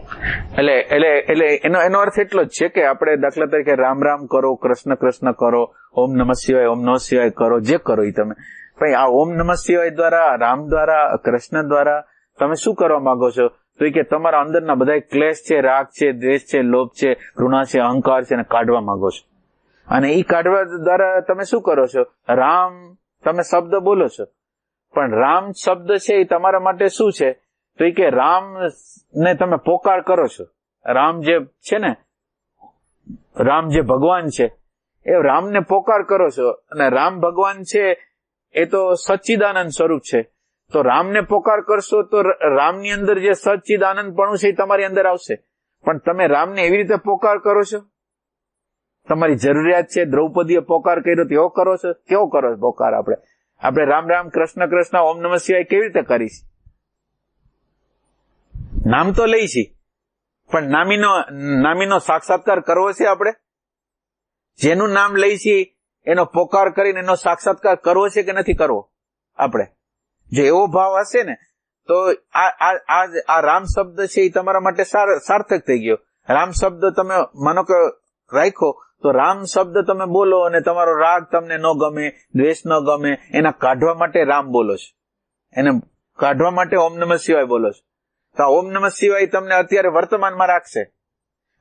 એટલે એનો અર્થ એટલો જ છે કે આપણે દાખલા તરીકે રામ રામ કરો, કૃષ્ણ કૃષ્ણ કરો, ઓમ નમઃ શિવાય, ઓમ નમઃ શિવાય કરો, જે કરો એ તમે. ભાઈ આ ઓમ નમઃ શિવાય દ્વારા, રામ દ્વારા, કૃષ્ણ દ્વારા તમે શું કરવા માંગો છો? તો કે તમારા અંદરના બધા ક્લેશ છે, રાગ છે, દ્વેષ છે, લોભ છે, ઘૃણા છે, અહંકાર છે, એને કાઢવા માંગો છો. અને એ કાઢવા દ્વારા તમે શું કરો છો? રામ તમે શબ્દ બોલો છો, પણ રામ શબ્દ છે એ તમારા માટે શું છે? તો એ કે રામ ને તમે પોકાર કરો છો. રામ જે છે ને, રામ જે ભગવાન છે એ રામને પોકાર કરો છો. અને રામ ભગવાન છે એ તો સચ્ચિદાનંદ સ્વરૂપ છે. તો રામને પોકાર કરશો તો રામની અંદર જે સચ્ચિદાનંદપણું છે એ તમારી અંદર આવશે. પણ તમે રામને એવી રીતે પોકાર કરો છો, તમારી જરૂરિયાત છે, દ્રૌપદીએ પોકાર કર્યો તેવો કરો છો? કેવો કરો છો પોકાર? આપણે રામ રામ કૃષ્ણ કૃષ્ણ ઓમ નમઃ શિવાય કેવી રીતે કરીશ? નામ તો લઈ છી, પણ નામીનો સાક્ષાત્કાર કરવો છે આપણે? જેનું નામ લઈ છી એનો પોકાર કરીને એનો સાક્ષાત્કાર કરવો છે કે નથી કરવો? આપણે જો એવો ભાવ હશે ને તો આ રામ શબ્દ છે એ તમારા માટે સાર્થક થઈ ગયો. રામ શબ્દ તમે માનો કે રાખો તો રામ શબ્દ તમે બોલો અને તમારો રાગ તમને ન ગમે, દ્વેષ ન ગમે, એના કાઢવા માટે રામ બોલો છો, એને કાઢવા માટે ઓમ નમઃ શિવાય બોલો છો. તો ઓમ નમઃ શિવાય તમને અત્યારે વર્તમાનમાં રાખશે.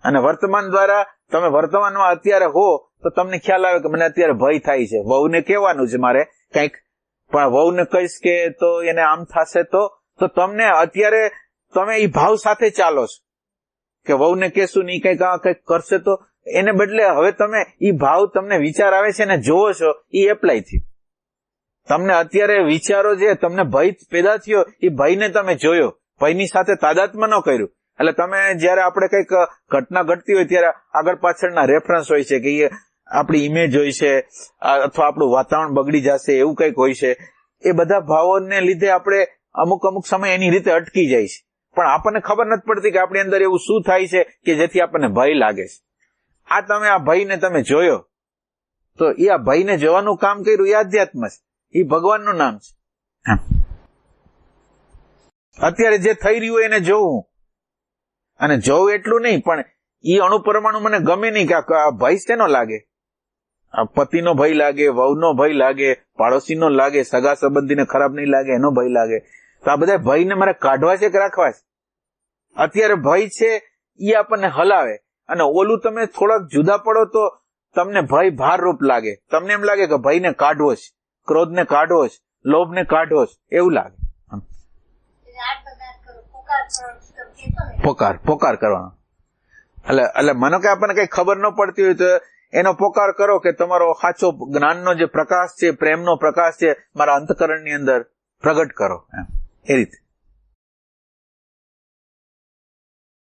અને વર્તમાન દ્વારા તમે વર્તમાનમાં અત્યારે હો તો તમને ખ્યાલ આવે કે મને અત્યારે ભય થાય છે. વહુને કહેવાનું છે મારે કંઈક, પણ વહુને કહીશ કે તો એને આમ થશે તો તમને અત્યારે તમે એ ભાવ સાથે ચાલો છો કે વહુને કહેશું નહીં, કંઈક કરશે તો એને બદલે હવે તમે એ ભાવ તમને વિચાર આવે છે ને જોવો છો એ એપ્લાય થયું. તમને અત્યારે વિચારો જે તમને ભય પેદા થયો એ ભયને તમે જોયો, ભયની સાથે તાદાત્મ્ય ન કર્યું. એટલે તમે જયારે આપણે કંઈક ઘટના ઘટતી હોય ત્યારે આગળ પાછળના રેફરન્સ હોય છે કે એ આપણી ઇમેજ હોય છે અથવા આપણું વાતાવરણ બગડી જશે એવું કંઈક હોય છે. એ બધા ભાવોને લીધે આપણે અમુક સમય એની રીતે અટકી જાય છે, પણ આપણને ખબર નથી પડતી કે આપણી અંદર એવું શું થાય છે કે જેથી આપણને ભય લાગે છે. આ તમે આ ભયને તમે જોયો તો એ આ ભયને જોવાનું કામ કર્યું એ અધ્યાત્મ છે, એ ભગવાનનું નામ છે. અત્યારે જે થઈ રહ્યું એને જોવું, અને જોવું એટલું નહીં પણ એ અણુ પરમાણુ મને ગમે નહીં કે આ ભય શેનો લાગે, પતિનો ભય લાગે, વહુનો ભય લાગે, પાડોશીનો લાગે, સગા સંબંધીને ખરાબ નહીં લાગે એનો ભય લાગે. તો આ બધા ભયને મારે કાઢવા છે કે રાખવા છે? અત્યારે ભય છે એ આપણને હલાવે, અને ઓલું તમે થોડાક જુદા પડો તો તમને ભય ભારરૂપ લાગે. તમને એમ લાગે કે ભયને કાઢવો છે, ક્રોધને કાઢવો છે, લોભને કાઢવો છે, એવું લાગે. પોકાર કરવાનો. એટલે મને કે આપણને કઈ ખબર ન પડતી હોય તો એનો પોકાર કરો કે તમારો સાચો જ્ઞાનનો જે પ્રકાશ છે, પ્રેમનો પ્રકાશ છે, મારા અંતકરણની અંદર પ્રગટ કરો, એમ એ રીતે.